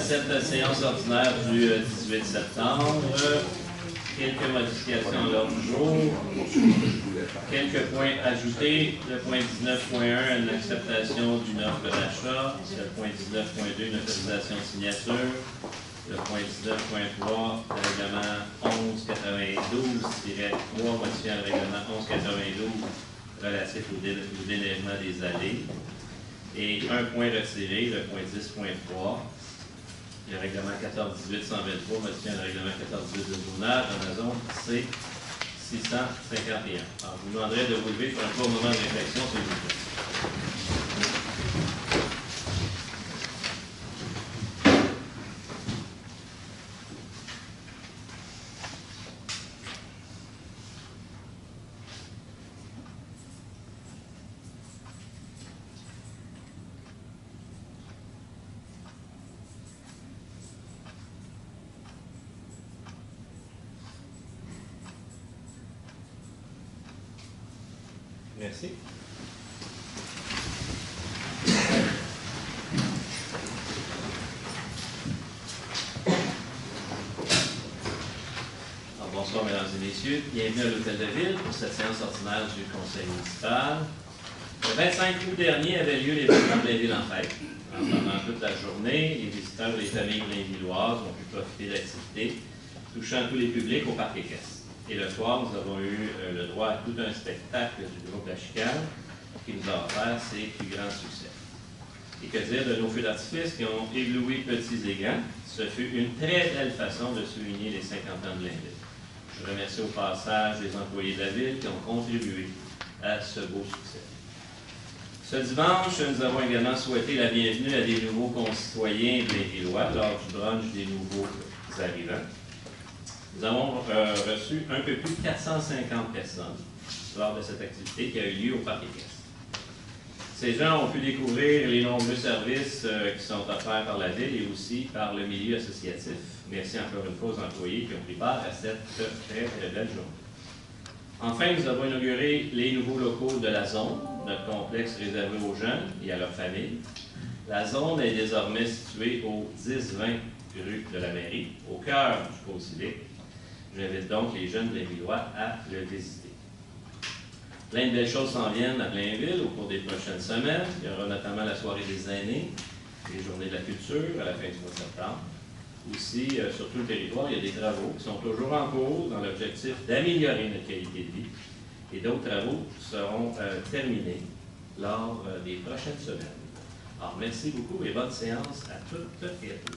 cette séance ordinaire du 18 septembre. Quelques modifications à l'ordre du jour. Quelques points ajoutés. Le point 19.1, une acceptation d'une offre d'achat. Le point 19.2, une autorisation de signature. Le point 19.3, le règlement 1192-3, modifiant le règlement 1192 relatif au déneigement des allées. Et un point retiré, le point 10.3, le règlement 1418-123, modifiant le règlement 1418 de zonage dans la zone C651. Alors, je vous demanderai de vous lever pour un court moment de réflexion, s'il vous plaît. Merci. Alors, bonsoir, mesdames et messieurs. Bienvenue à l'Hôtel de Ville pour cette séance ordinaire du Conseil municipal. Le 25 août dernier avait lieu l'événement Blainville en fête. Pendant toute la journée, les visiteurs et les familles blainvilloises ont pu profiter d'activités touchant tous les publics au parc équestre. Et le soir, nous avons eu le droit à tout un spectacle du groupe La Chicane qui nous a offert ses plus grands succès. Et que dire de nos feux d'artifice qui ont ébloui petits et grands? Ce fut une très belle façon de souligner les 50 ans de Blainville. Je remercie au passage les employés de la Ville qui ont contribué à ce beau succès. Ce dimanche, nous avons également souhaité la bienvenue à des nouveaux concitoyens blainvillois lors du brunch des nouveaux arrivants. Nous avons reçu un peu plus de 450 personnes lors de cette activité qui a eu lieu au parc équestre. Ces gens ont pu découvrir les nombreux services qui sont offerts par la Ville et aussi par le milieu associatif. Merci encore une fois aux employés qui ont pris part à cette très belle journée. Enfin, nous avons inauguré les nouveaux locaux de la zone, notre complexe réservé aux jeunes et à leurs familles. La zone est désormais située au 10-20 rue de la Mairie, au cœur du pôle civique. J'invite donc les jeunes blainvillois à le visiter. Plein de belles choses s'en viennent à Blainville au cours des prochaines semaines. Il y aura notamment la soirée des aînés, les journées de la culture à la fin du mois de septembre. Aussi, sur tout le territoire, il y a des travaux qui sont toujours en cours dans l'objectif d'améliorer notre qualité de vie. Et d'autres travaux seront terminés lors des prochaines semaines. Alors, merci beaucoup et bonne séance à toutes et à tous.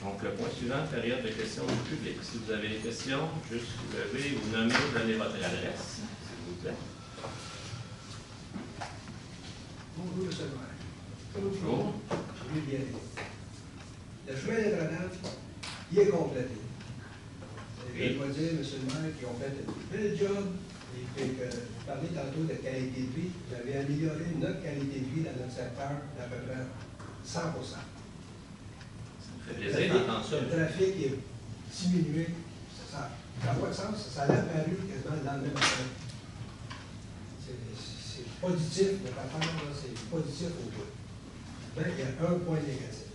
Donc, le point suivant, période de questions du public. Si vous avez des questions, juste vous levez, vous nommez, donnez votre adresse, s'il vous plaît. Bonjour, M. le maire. Bonjour. Oui, bien. Le chemin de Notre-Dame, il est complété. Et je dois dire, M. le maire, qu'ils ont fait un bel job. Et puis, vous parlez tantôt de qualité de vie. Vous avez amélioré notre qualité de vie dans notre secteur d'à peu près 100%. Le trafic est diminué. Ça n'a pas de sens. Ça a apparu quasiment dans le même temps. C'est positif, le patron, c'est positif au bout. Ben, il y a un point négatif.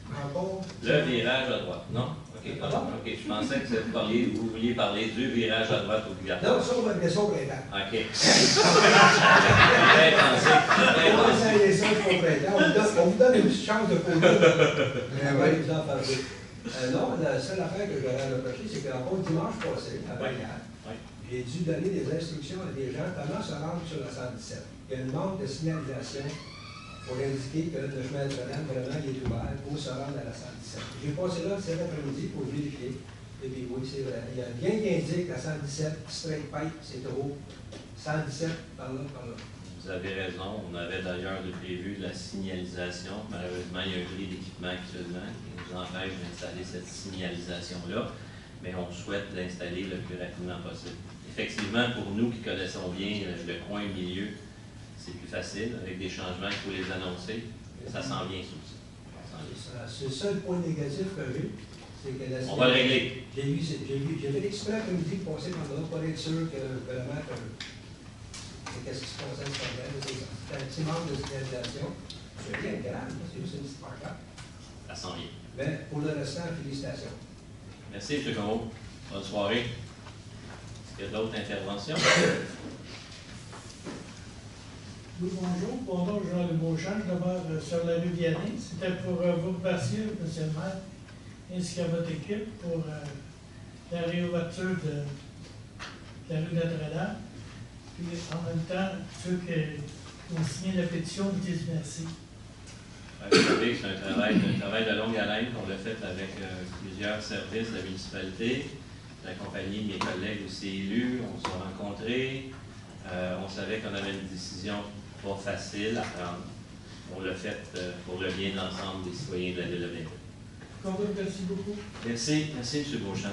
Encore, le virage à droite, non? OK, OK, je pensais que vous vouliez parler du virage à droite obligatoire. non, ça, on va le laisser au printemps. OK. On va essayer ça au printemps. On vous donne une petite chance de poser. On va vous en parler. Non, la seule affaire que j'aurais à reprocher, c'est qu'encore dimanche passé, avant-hier, j'ai dû donner des instructions à des gens comment se rendre sur la 117. Il y a une manque de signalisation pour indiquer que le chemin de Notre-Dame, vraiment, il est ouvert pour se rendre à la 117. J'ai passé là cet après-midi pour vérifier. Et puis oui, c'est vrai. Il y a rien qui indique la 117, straight pipe, c'est trop. 117, par là, par là. Vous avez raison. On avait d'ailleurs prévu la signalisation. Malheureusement, il y a un prix d'équipement actuellement qui nous empêche d'installer cette signalisation-là, mais on souhaite l'installer le plus rapidement possible. Effectivement, pour nous qui connaissons bien le coin milieu, c'est plus facile. Avec des changements, il faut les annoncer. Ça s'en vient, ça aussi. C'est le seul point négatif que j'ai. On va le régler. J'ai fait l'exprès après-midi de passer par là pour être sûr que vraiment qu'est-ce qui se passait à ce problème. C'est un petit manque de signalisation. C'est rien de grave, c'est juste une petite pancarte. La ça s'en vient. Mais pour le restant, félicitations. Merci, M. Comeau. Bonne soirée. Est-ce qu'il y a d'autres interventions? Oui, bonjour. Mon nom est Jean Le Beauchamp, je demeure sur la rue Vianney. C'était pour vous remercier, M. le maire, ainsi qu'à votre équipe, pour la réouverture de la rue Notre-Dame. Puis en même temps, ceux qui ont signé la pétition, vous disent merci. Vous savez que c'est un travail de longue haleine qu'on l'a fait avec plusieurs services de la municipalité. J'ai accompagné mes collègues aussi élus, on s'est rencontrés. On savait qu'on avait une décision pas facile à prendre. On l'a fait pour le bien de l'ensemble des citoyens de la ville de Blainville. Merci beaucoup. Merci, merci M. Beauchamp.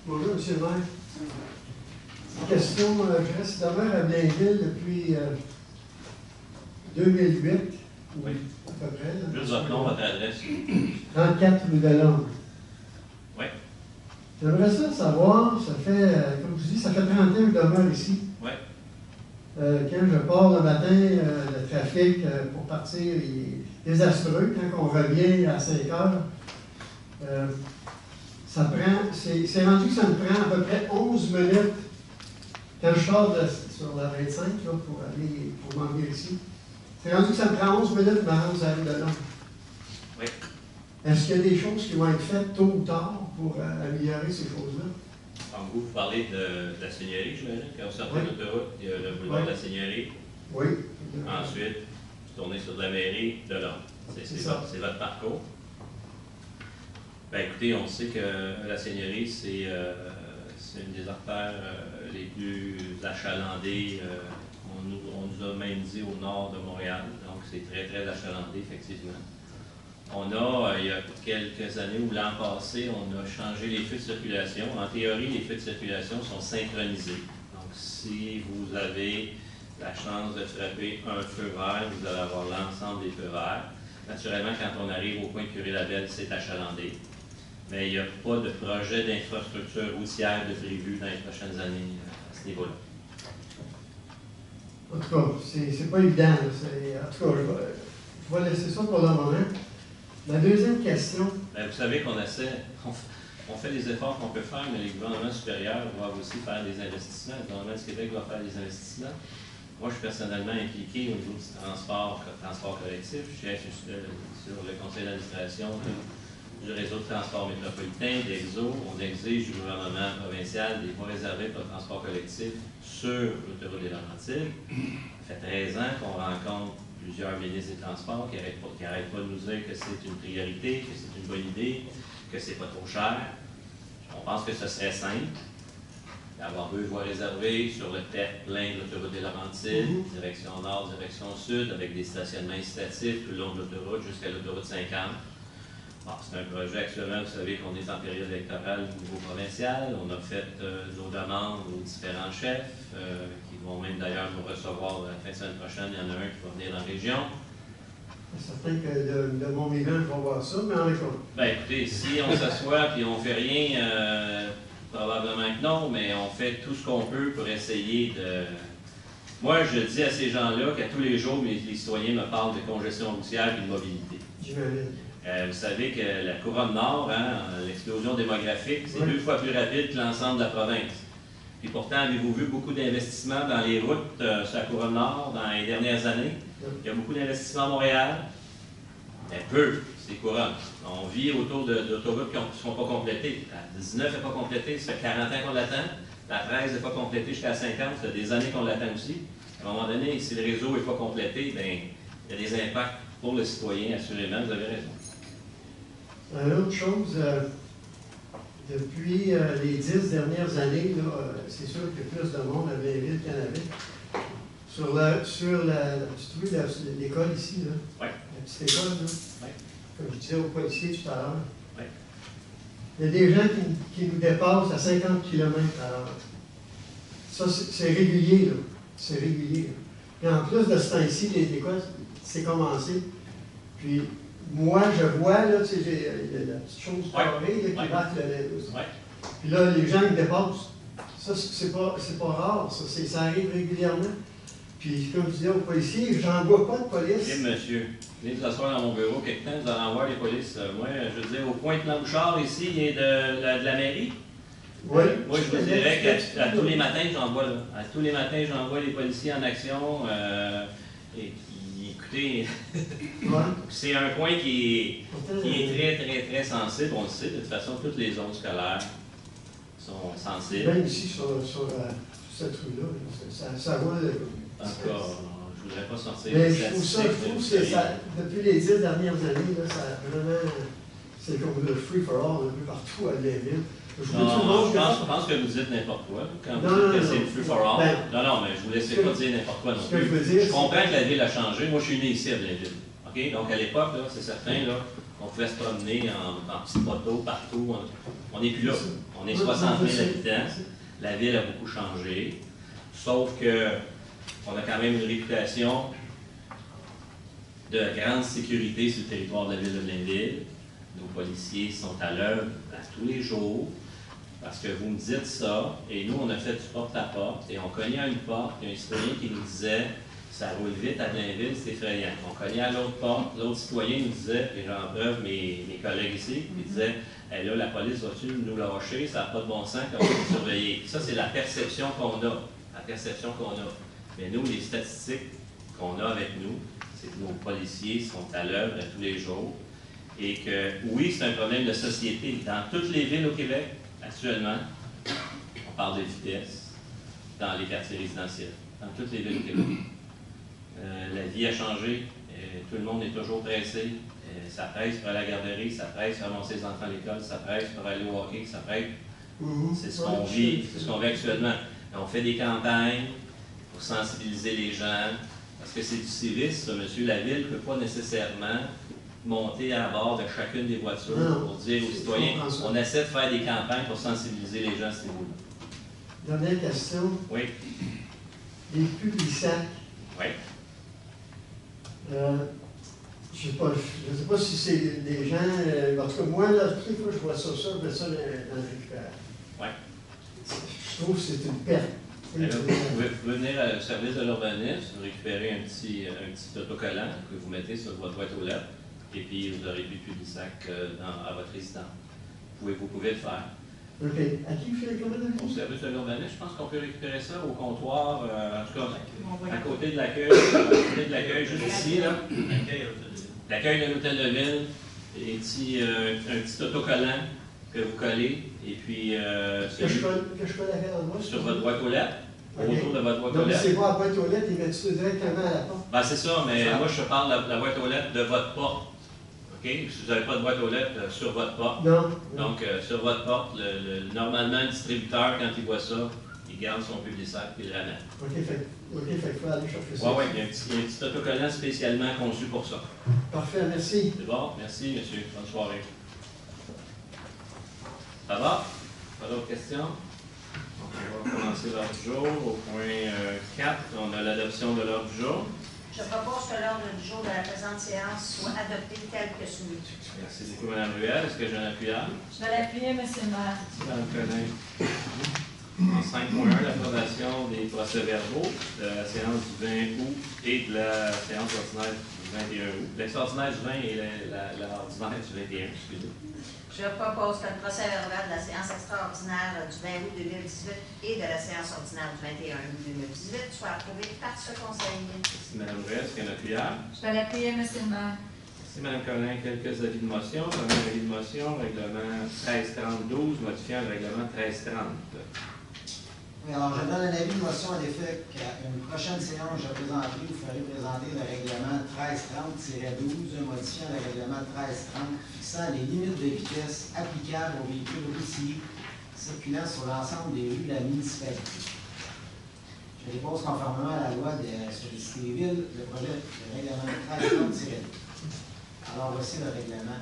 Bonjour, M. le maire. Question, je reste demeure à Blainville depuis 2008, Oui. à peu près. Là, Juste votre nom, votre adresse. 34 rue de Londres. Oui. J'aimerais ça savoir, ça fait, comme je dis, ça fait 30 ans que je demeure ici. Oui. Quand je pars le matin, le trafic pour partir est désastreux. Quand on revient à 5 heures, ça prend, c'est rendu que ça me prend à peu près 11 minutes quand je sors sur la 25 là, pour m'en venir ici. C'est rendu que ça me prend 11 minutes de me rendre à la rue de Londres. Oui. Est-ce qu'il y a des choses qui vont être faites tôt ou tard pour améliorer ces choses-là? Donc, vous parlez de la Seigneurie, j'imagine. Quand vous sortez Oui. de l'autoroute, il y a le boulevard de la Seigneurie. Oui. Ensuite, vous tournez sur de la mairie de Londres. C'est votre parcours. Ben, écoutez, on sait que la Seigneurie, c'est une des artères les plus achalandées. On nous a même dit au nord de Montréal. Donc, c'est très, très achalandé, effectivement. On a, il y a quelques années ou l'an passé, on a changé les feux de circulation. En théorie, les feux de circulation sont synchronisés. Donc, si vous avez la chance de frapper un feu vert, vous allez avoir l'ensemble des feux verts. Naturellement, quand on arrive au coin de Curie-Labelle, c'est achalandé. Mais il n'y a pas de projet d'infrastructure routière de prévu dans les prochaines années à ce niveau-là. En tout cas, c'est pas évident. En tout cas, je vais laisser ça pour le moment. La deuxième question. Bien, vous savez qu'on essaie, on fait les efforts qu'on peut faire, mais les gouvernements supérieurs doivent aussi faire des investissements. Le gouvernement du Québec doit faire des investissements. Moi, je suis personnellement impliqué au niveau du transport collectif. Je chef sur le conseil d'administration du réseau de transport métropolitain, d'EXO. On exige du gouvernement provincial des voies réservées pour le transport collectif sur l'autoroute des Laurentides. Ça fait 13 ans qu'on rencontre plusieurs ministres des Transports qui n'arrêtent pas de nous dire que c'est une priorité, que c'est une bonne idée, que c'est pas trop cher. On pense que ce serait simple d'avoir 2 voies réservées sur le terre-plein de l'autoroute des Laurentides, direction nord, direction sud, avec des stationnements incitatifs tout le long de l'autoroute jusqu'à l'autoroute 50. Bon, c'est un projet actuellement, vous savez qu'on est en période électorale au niveau provincial. On a fait nos demandes aux différents chefs, qui vont même d'ailleurs nous recevoir la fin de semaine prochaine. Il y en a un qui va venir dans la région. C'est certain que de mon vivant, je vais voir ça, mais en écoute. Bien, écoutez, si on s'assoit et on ne fait rien, probablement que non, mais on fait tout ce qu'on peut pour essayer de... Moi, je dis à ces gens-là qu'à tous les jours, les citoyens me parlent de congestion routière et de mobilité. J'imagine. Vous savez que la couronne nord, l'explosion démographique, c'est 2 fois plus rapide que l'ensemble de la province. Puis pourtant, avez-vous vu beaucoup d'investissements dans les routes sur la couronne nord dans les dernières années? Il y a beaucoup d'investissements à Montréal, mais peu, c'est couronne. On vit autour d'autoroutes qui ne sont pas complétées. La 19 n'est pas complétée, ça fait 40 ans qu'on l'attend. La 13 n'est pas complétée jusqu'à 50, ça fait des années qu'on l'attend aussi. À un moment donné, si le réseau n'est pas complété, bien, il y a des impacts pour le citoyen, assurément, vous avez raison. Une autre chose, depuis les 10 dernières années, c'est sûr qu'il y a plus de monde à Blainville qu'à la ville. Tu vois l'école ici, là? Oui. La petite école, là? Oui. Comme je disais au policier tout à l'heure. Oui. Il y a des gens qui nous dépassent à 50 km/h. Ça, c'est régulier, là. C'est régulier. Et en plus de ce temps-ci, l'école, c'est commencé. Puis, moi, je vois, là, tu sais, j'ai la petite chose carrée là, qui batte le lait. Puis là, les gens qui dépassent. Ça, c'est pas rare, ça arrive régulièrement. Puis, comme je disais aux policiers, j'en vois pas de police. Et monsieur, venez vous asseoir dans mon bureau quelque temps, vous allez en voir les polices. Moi, je veux dire, au point de Blanchard, ici, il est de la mairie. Oui. Moi, je vous dirais qu'à tous les matins, j'en vois là. À tous les matins, j'en vois les policiers en action. Et qui, écoutez, Ouais. c'est un point qui est très, très, très sensible. On le sait, de toute façon, toutes les zones scolaires sont sensibles. Même ici, sur cette rue-là, ça va. Encore, je ne voudrais pas sortir. Mais je trouve que depuis les 10 dernières années, là, ça vraiment, c'est comme le free for all un peu partout à Blainville. Je pense que vous dites n'importe quoi quand vous dites que c'est le free for all. Non, mais je ne vous laissez pas dire n'importe quoi non plus. Je comprends que la ville a changé. Moi, je suis né ici à Blainville. Okay? Donc, à l'époque, c'est certain, là, on pouvait se promener en petits motos partout. On n'est plus là. On est 60 000 habitants. La ville a beaucoup changé. Sauf que on a quand même une réputation de grande sécurité sur le territoire de la ville de Blainville. Nos policiers sont à l'œuvre à tous les jours, parce que vous me dites ça, et nous, on a fait du porte-à-porte, et on cognait à une porte, il y a un citoyen qui nous disait « ça roule vite à Blainville, c'est effrayant ». On cognait à l'autre porte, l'autre citoyen nous disait, et j'en preuve mes collègues ici, ils disaient hey, « là, la police va-tu nous lâcher, ça n'a pas de bon sens, comment on va surveiller ». Ça, c'est la perception qu'on a, Mais nous, les statistiques qu'on a avec nous, c'est que nos policiers sont à l'œuvre à tous les jours, et que, oui, c'est un problème de société. Dans toutes les villes au Québec, actuellement, on parle de vitesse dans les quartiers résidentiels. Dans toutes les villes au Québec. La vie a changé. Tout le monde est toujours pressé. Ça presse pour aller à la garderie, ça presse pour avancer les enfants à l'école, ça presse pour aller au hockey, ça presse. C'est ce qu'on vit, c'est ce qu'on vit actuellement. On fait des campagnes pour sensibiliser les gens, parce que c'est du civisme, ça, monsieur. La ville ne peut pas nécessairement monter à bord de chacune des voitures pour dire aux citoyens, on essaie de faire des campagnes pour sensibiliser les gens à ce niveau-là. Dernière question. Oui. Les Publisac. Oui. Je ne sais pas si c'est des gens. En tout cas, moi, là, toutes les fois que je vois ça, je mets ça dans le récupérateur. Oui. Je trouve que c'est une perte. Vous pouvez venir au service de l'urbanisme, vous récupérez un petit autocollant que vous mettez sur votre boîte aux lettres, et puis vous aurez plus de Publisac à votre résidence. Vous pouvez le faire. OK. À qui vous faites le commande? Au service de l'urbanisme, je pense qu'on peut récupérer ça au comptoir, en tout cas, à côté de l'accueil, juste ici, là. L'accueil de l'hôtel de ville, un petit autocollant que vous collez, et puis que je colle à quel endroit? sur votre boîte aux lettres, autour de votre boîte aux lettres. Donc, lettres. c'est pas la boîte aux lettres, ils mettent ça directement à la porte. Ben, c'est ça, mais moi, je parle de la boîte aux lettres de votre porte. OK? Si vous n'avez pas de boîte aux lettres, sur votre porte. Non. Donc, sur votre porte, normalement, le distributeur, quand il voit ça, il garde son Publisac et il le ramène. OK, fait qu'il faut aller chercher ça. Oui, il y a un petit autocollant spécialement conçu pour ça. Parfait, merci. C'est bon? Merci, monsieur. Bonne soirée. Ça va? Pas d'autres questions? Donc, on va commencer l'ordre du jour. Au point 4, on a l'adoption de l'ordre du jour. Je propose que l'ordre du jour de la présente séance soit adopté tel que soumis. Merci beaucoup, Mme Ruel. Est-ce que j'ai un appuyable? Je vais l'appuyer, M. le maire. Mme Collin. En 5.1, l'approbation des procès-verbaux de la séance du 20 août et de la séance ordinaire du 21 août. L'extraordinaire du 20 et l'ordinaire du 21, excusez. Je propose que le procès-verbal de la séance extraordinaire du 20 août 2018 et de la séance ordinaire du 21 août 2018 soit approuvé par ce conseil. Merci, Mme Ruel. Est-ce qu'il y a un appuyable? Je vais l'appuyer, M. le maire. Merci, Mme Collin. Quelques avis de motion. Premier avis de motion, règlement 1330-12, modifiant le règlement 1330. Oui, alors je donne un avis de motion à l'effet qu'à une prochaine séance, je présenterai, vous ferez présenter le règlement 1330-12, modifiant le règlement 1330, fixant les limites de vitesse applicables aux véhicules routiers circulant sur l'ensemble des rues de la municipalité. Je dépose conformément à la loi sur les villes le projet de règlement 1330-12. Alors voici le règlement.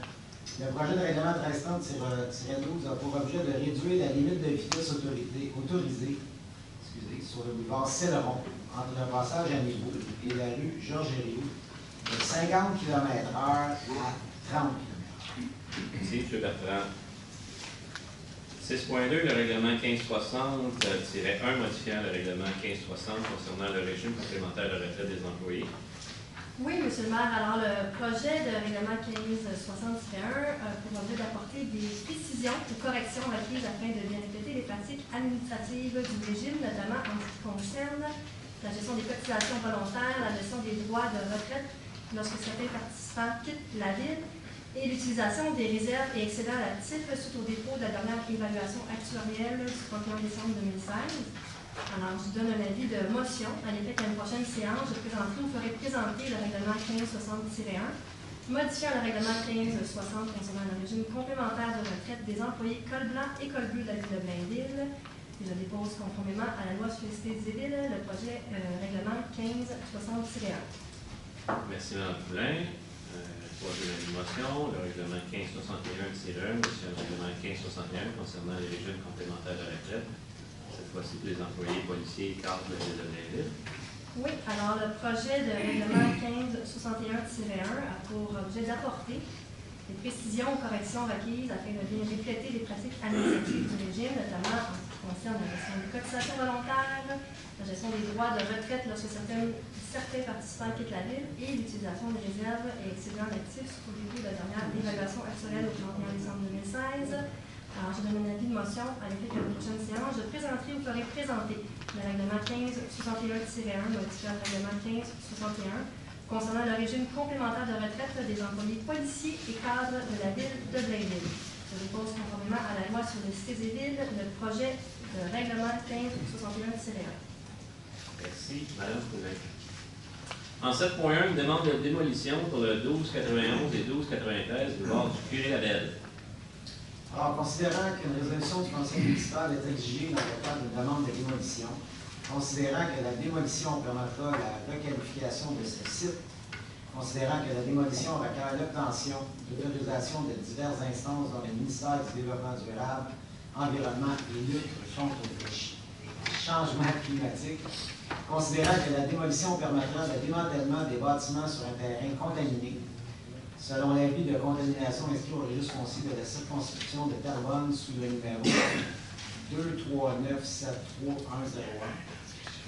Le projet de règlement 1330-12 a pour objet de réduire la limite de vitesse autorisée sur le boulevard Céleron entre le passage à niveau et la rue Georges-Herriot de 50 km/h à 30 km/h. Merci, M. Bertrand. 6.2, le règlement 1560-1 modifiant le règlement 1560 concernant le régime complémentaire de retraite des employés. Oui, Monsieur le maire. Alors, le projet de règlement 1560-1 pour objet d'apporter des précisions ou corrections requises afin de bien refléter les pratiques administratives du régime, notamment en ce qui concerne la gestion des cotisations volontaires, la gestion des droits de retraite lorsque certains participants quittent la ville et l'utilisation des réserves et excédents actifs suite au dépôt de la dernière évaluation actuarielle du 31 décembre 2016. Alors, je donne un avis de motion. À l'effet qu'à une prochaine séance, je présenterai ou ferai présenter le règlement 1560-1, modifiant le règlement 1560 concernant le régime complémentaire de retraite des employés col blanc et col bleu de la ville de Blainville. Et je dépose conformément à la loi sur les cités des villes le projet règlement 1560-1. Merci, Mme Poulain. Troisième motion, le règlement 1561-1, monsieur le règlement 1561 concernant les régimes complémentaires de retraite. Cette fois-ci pour les employés policiers et cadres de la ville de Blainville. Oui, alors le projet de règlement 1561-1 a pour objet d'apporter des précisions ou corrections requises afin de bien refléter les pratiques administratives du régime, notamment en ce qui concerne la gestion des cotisations volontaires, la gestion des droits de retraite lorsque certains participants quittent la ville et l'utilisation des réserves et excédents d'actifs au début de la dernière évaluation actuelle au 31 décembre 2016. Alors, je donne un avis de motion à l'effet que la prochaine séance, je présenterai ou ferai présenter le règlement 1561-1, modifiant le règlement 1561, concernant le régime complémentaire de retraite des employés policiers et cadres de la ville de Blainville. Je dépose conformément à la loi sur les cités et villes le projet de règlement 1561-1. Merci, Mme Poulain. En 7.1, une demande de démolition pour le 1291 et 1293 du bord du Curé-Labelle. Alors, considérant qu'une résolution du conseil municipal est exigée dans le cadre d'une demande de démolition, considérant que la démolition permettra la requalification de ce site, considérant que la démolition requiert l'obtention d'autorisation de diverses instances dans le ministère du Développement durable, Environnement et lutte contre le changement climatique, considérant que la démolition permettra le démantèlement des bâtiments sur un terrain contaminé, selon l'avis de contamination inscrit au registre foncier de la circonscription de Terrebonne sous le numéro 239731101,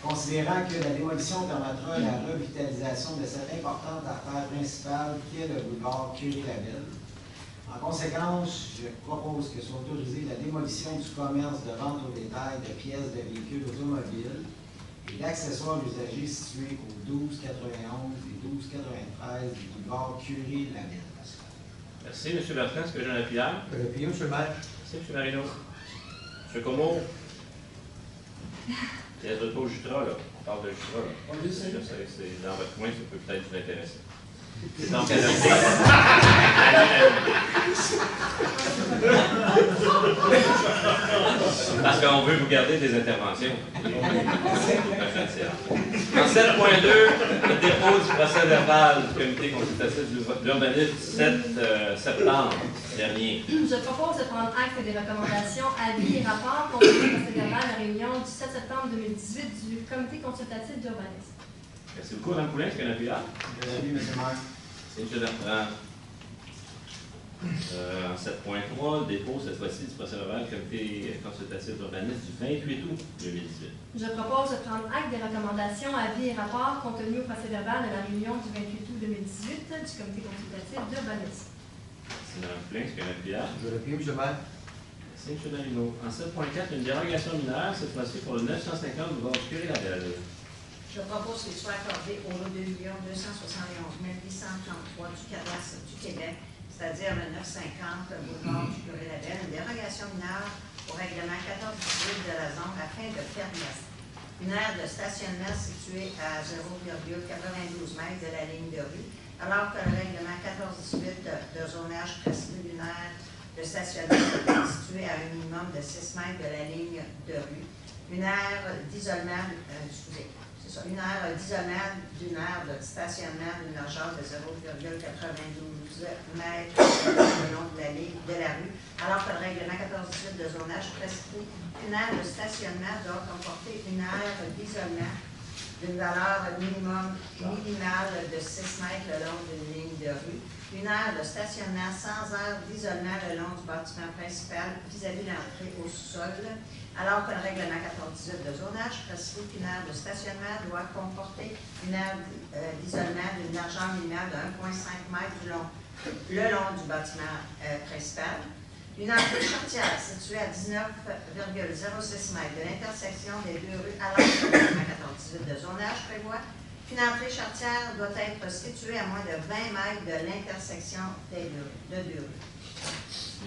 considérant que la démolition permettra la revitalisation de cette importante artère principale qui est le boulevard Curé-Labelle. En conséquence, je propose que soit autorisée la démolition du commerce de vente au détail de pièces de véhicules automobiles et d'accessoires usagers situés au 1291 et 1293 du boulevard Curé-Labelle. Merci, M. Bertrand. Est-ce que j'ai un appuyeur? Je vais appuyer, M. le maire. Merci, M. Marino. M. Como. Pièce d'auto Jutra, là. On parle de Jutra, là. Je sais, c'est dans votre coin, ça peut peut-être vous intéresser. C'est donc parce qu'on veut vous garder des interventions. En 7.2, le dépôt du procès verbal du comité consultatif de l'urbanisme du 7 septembre dernier. Je propose de prendre acte des recommandations, avis et rapports contenus dans le procès verbal de la réunion du 7 septembre 2018 du comité consultatif d'urbanisme. Merci beaucoup, Mme Poulain. Est-ce qu'il y a un appuyeur? Oui, M. le maire. C'est M. Bertrand. En 7.3, le dépôt, cette fois-ci, du procès verbal du comité consultatif d'urbanisme du 28 août 2018. Je propose de prendre acte des recommandations, avis et rapports contenus au procès verbal de la réunion du 28 août 2018 du comité consultatif d'urbanisme. Merci, Mme Poulain. Est-ce qu'il y a un appuyeur? Je vais appuyer, M. le maire. Merci, M. Marino. En 7.4, une dérogation mineure, cette fois-ci pour le 950 du bord du Curé-Labelle. Je propose qu'il soit accordé au 2 271 833 du cadastre du Québec, c'est-à-dire le 950 boulevard du Curé-Labelle, une dérogation mineure au règlement 14-18 de la zone afin de permettre une aire de stationnement située à 0,92 mètres de la ligne de rue, alors que le règlement 14-18 de zonage prescrit une aire de stationnement située à un minimum de 6 mètres de la ligne de rue, une aire d'isolement, une aire d'isolement d'une aire de stationnement d'une largeur de 0,92 mètres le long de la rue, alors que le règlement 14-18 de zonage prescrit une aire de stationnement doit comporter une aire d'isolement d'une valeur minimale de 6 mètres le long d'une ligne de rue, une aire de stationnement sans aire d'isolement le long du bâtiment principal vis-à-vis de l'entrée au sous-sol, alors que le règlement 1418 de zonage prescrit qu'une aire de stationnement doit comporter une aire d'isolement d'une largeur minimale de 1,5 m le long du bâtiment principal. Une entrée charretière située à 19,06 m de l'intersection des deux rues, alors que le règlement 1418 de zonage prévoit qu'une entrée charretière doit être située à moins de 20 mètres de l'intersection de deux rues.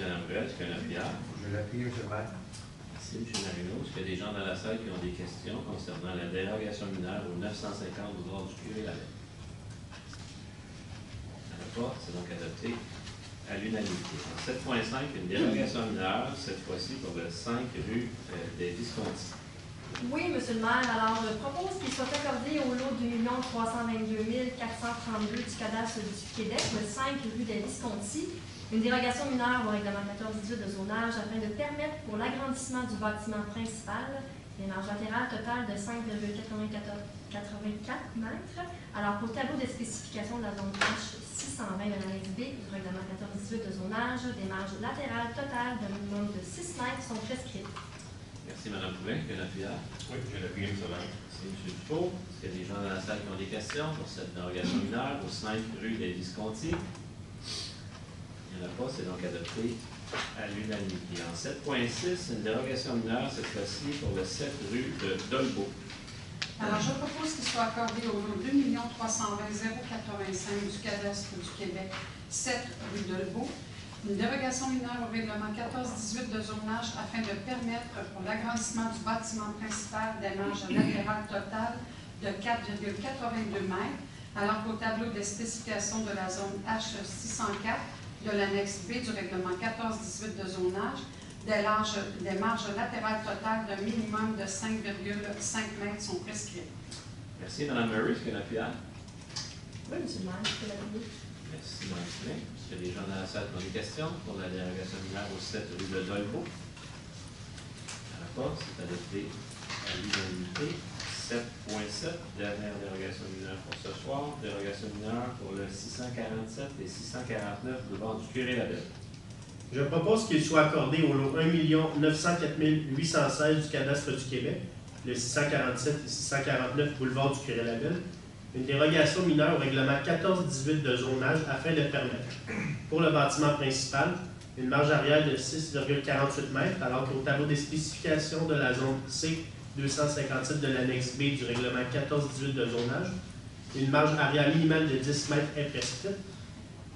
Mme Ruel, est-ce qu'il y a un appuyeur? Je l'appuie, M. le maire. Merci, M. Marino. Est-ce qu'il y a des gens dans la salle qui ont des questions concernant la dérogation mineure au 950 boulevard du Curé-Lavette? Il n'y en a pas, c'est donc adopté à l'unanimité. En 7.5, une dérogation mineure, cette fois-ci pour le 5 rue des Visconti. Oui, Monsieur le maire. Alors, je propose qu'il soit accordé au lot du 1 322 432 du cadastre du Québec, le 5 rue des Visconti, une dérogation mineure au règlement 1418 de zonage afin de permettre pour l'agrandissement du bâtiment principal des marges latérales totales de 5,84 mètres. Alors, pour le tableau de spécification de la zone H 620 de l'annexe B du règlement 1418 de zonage, des marges latérales totales d'un minimum de 6 mètres sont prescrites. Merci, Mme Poulin. Est-ce qu'il y a un appuyeur? Oui, je l'appuie, M. le maire. Merci, M. Dufault. Est-ce qu'il y a des gens dans la salle qui ont des questions pour cette dérogation mineure au 5 rue des Visconti? Il n'y en a pas, c'est donc adopté à l'unanimité. En 7.6, une dérogation mineure, cette fois-ci pour le 7 rue de Dolbeau. Alors, je propose qu'il soit accordé au lot 2 320 085 du cadastre du Québec, 7 rue Dolbeau, une dérogation mineure au règlement 1418 de zonage afin de permettre pour l'agrandissement du bâtiment principal des marges latérales totales de 4,82 mètres, alors qu'au tableau des spécifications de la zone H604 de l'annexe B du règlement 1418 de zonage, des marges latérales totales d'un minimum de 5,5 mètres sont prescrites. Merci, Mme Murray. Est-ce qu'il y a un appuyeur? Oui, M. le maire, je peux l'appuyer. Merci, Mme Poulin. Est-ce qu'il y a des gens dans la salle qui ont des questions pour la dérogation mineure au 7 rue de Dolbeau? Il n'y en a pas, c'est adopté à l'unanimité. 7.7, dernière dérogation mineure pour ce soir. Dérogation mineure pour le 647 et 649 boulevard du Curé-Lavette. Je propose qu'il soit accordé au lot 1 904 816 du cadastre du Québec, le 647 et 649 boulevard du Curé-Lavette, une dérogation mineure au règlement 1418 de zonage afin de permettre, pour le bâtiment principal, une marge arrière de 6,48 mètres, alors qu'au tableau des spécifications de la zone C 257 de l'annexe B du règlement 1418 de zonage, une marge arrière minimale de 10 mètres est prescrite,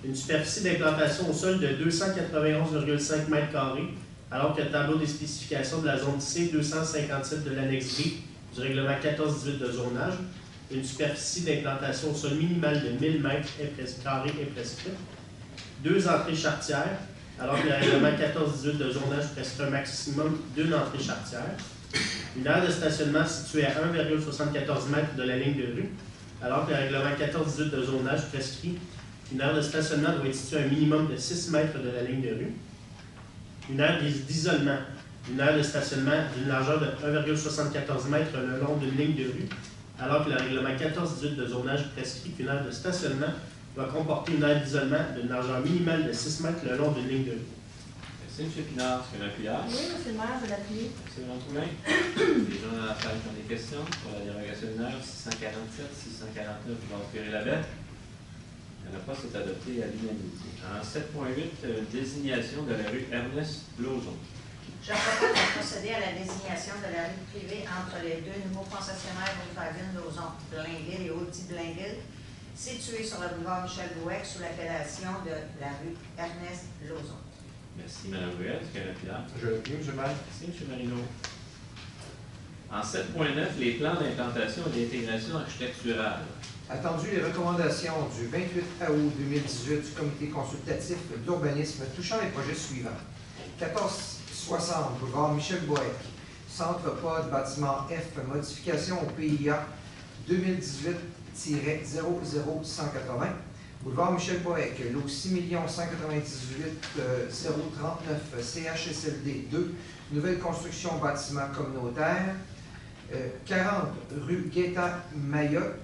une superficie d'implantation au sol de 291,5 mètres carrés, alors que le tableau des spécifications de la zone C 257 de l'annexe B du règlement 1418 de zonage, une superficie d'implantation au sol minimale de 1000 mètres carrés est prescrite, 2 entrées charretières, alors que le règlement 1418 de zonage prescrit un maximum d'une entrée charretière, une aire de stationnement située à 1,74 mètres de la ligne de rue, alors que le règlement 1418 de zonage prescrit qu'une aire de stationnement doit être située à un minimum de 6 mètres de la ligne de rue, une aire d'isolement, une aire de stationnement d'une largeur de 1,74 mètres le long d'une ligne de rue, alors que le règlement 1418 de zonage prescrit qu'une aire de stationnement doit comporter une aire d'isolement d'une largeur minimale de 6 mètres le long d'une ligne de rue. Merci, M. Pinard. Est-ce qu'il y a un appuyeur? Oui, M. le maire, je l'appuie. Merci, Mme Poulin. Les gens dans la salle qui ont des questions pour la dérogation mineure 647, 649 boulevard Curé-Lavette? Il n'y en a pas, c'est adopté à l'unanimité. En 7.8, désignation de la rue Ernest Lauzon. Je propose de procéder à la désignation de la rue privée entre les deux nouveaux concessionnaires Volkswagen Lauzon, Blainville et Audi-Blainville, situés sur le boulevard Michel-Bouec sous l'appellation de la rue Ernest Lauzon. Merci, Mme Ruel. Est-ce qu'il y a un appuyeur? Je l'appuie, M. le maire. Merci, M. Marino. En 7.9, les plans d'implantation et d'intégration architecturale. Attendu les recommandations du 28 août 2018 du comité consultatif d'urbanisme touchant les projets suivants. 1460 boulevard Michel-Boec, centre pod bâtiment F, modification au PIA 2018-00180, boulevard Michel-Boec, lot 6 198 039 CHSLD 2, nouvelle construction bâtiment communautaire. 40 rue Gaétan-Mayotte,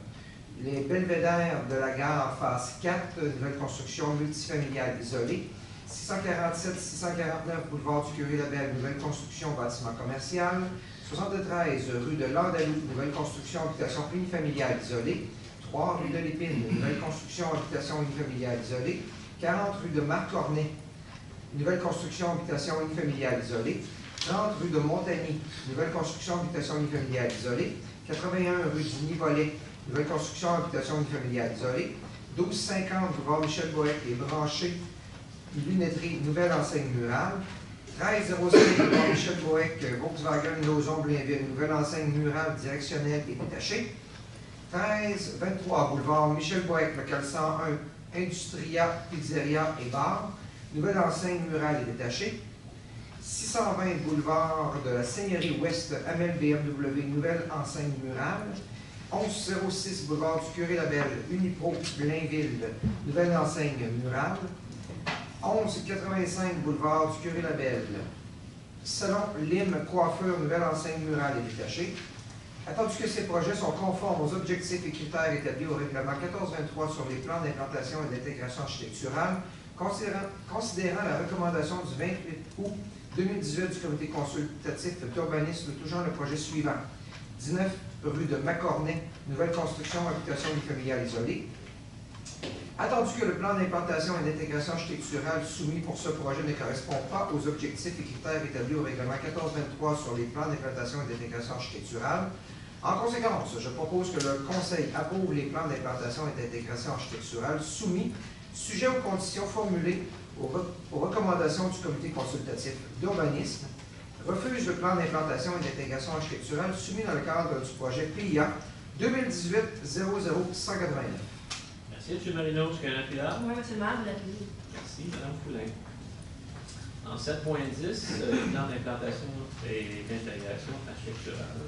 les belvédères de la gare phase 4, nouvelle construction multifamiliale isolée. 647-649 boulevard du Curé-Labelle, nouvelle construction bâtiment commercial. 73 rue de Landalou, nouvelle construction habitation unifamiliale isolée. 3 rue de l'Épine, nouvelle construction habitation unifamiliale isolée. 40 rue de Marcornet, nouvelle construction habitation unifamiliale isolée. 30 rue de Montagny, nouvelle construction habitation unifamiliale isolée. 81 rue du Nivolet, nouvelle construction habitation unifamiliale isolée. 1250 boulevard Michel Boët, les branchés, lunetterie, nouvelle enseigne murale. 1305 boulevard Michel Boët, Volkswagen, Lauson, Blainville, nouvelle enseigne murale directionnelle et détachée. 1323 boulevard Michel Boët, local 101, Industria, Pizzeria et Bar, nouvelle enseigne murale et détachée. 620 boulevard de la Seigneurie Ouest, Amel BMW, nouvelle enseigne murale. 1106 boulevard du Curé-Labelle, Unipro, Blainville, nouvelle enseigne murale. 1185 boulevard du Curé-Labelle, Salon Lime Coiffure, nouvelle enseigne murale et détachée. Attendu que ces projets sont conformes aux objectifs et critères établis au règlement 1423 sur les plans d'implantation et d'intégration architecturale, considérant la recommandation du 28 août 2018 du comité consultatif d'urbanisme touchant le projet suivant. 19 rue de Macornet, nouvelle construction habitation unifamiliale isolée. Attendu que le plan d'implantation et d'intégration architecturale soumis pour ce projet ne correspond pas aux objectifs et critères établis au règlement 1423 sur les plans d'implantation et d'intégration architecturale, en conséquence, je propose que le Conseil approuve les plans d'implantation et d'intégration architecturale soumis, sujet aux conditions formulées aux recommandations du comité consultatif d'urbanisme, refuse le plan d'implantation et d'intégration architecturale soumis dans le cadre du projet PIA 2018-00189. Merci, M. Marino. Est-ce qu'il y a un appuyard? Oui, M. le maire, vous l'appuyez. Merci, Mme Poulin. En 7.10, plan d'implantation et d'intégration architecturale.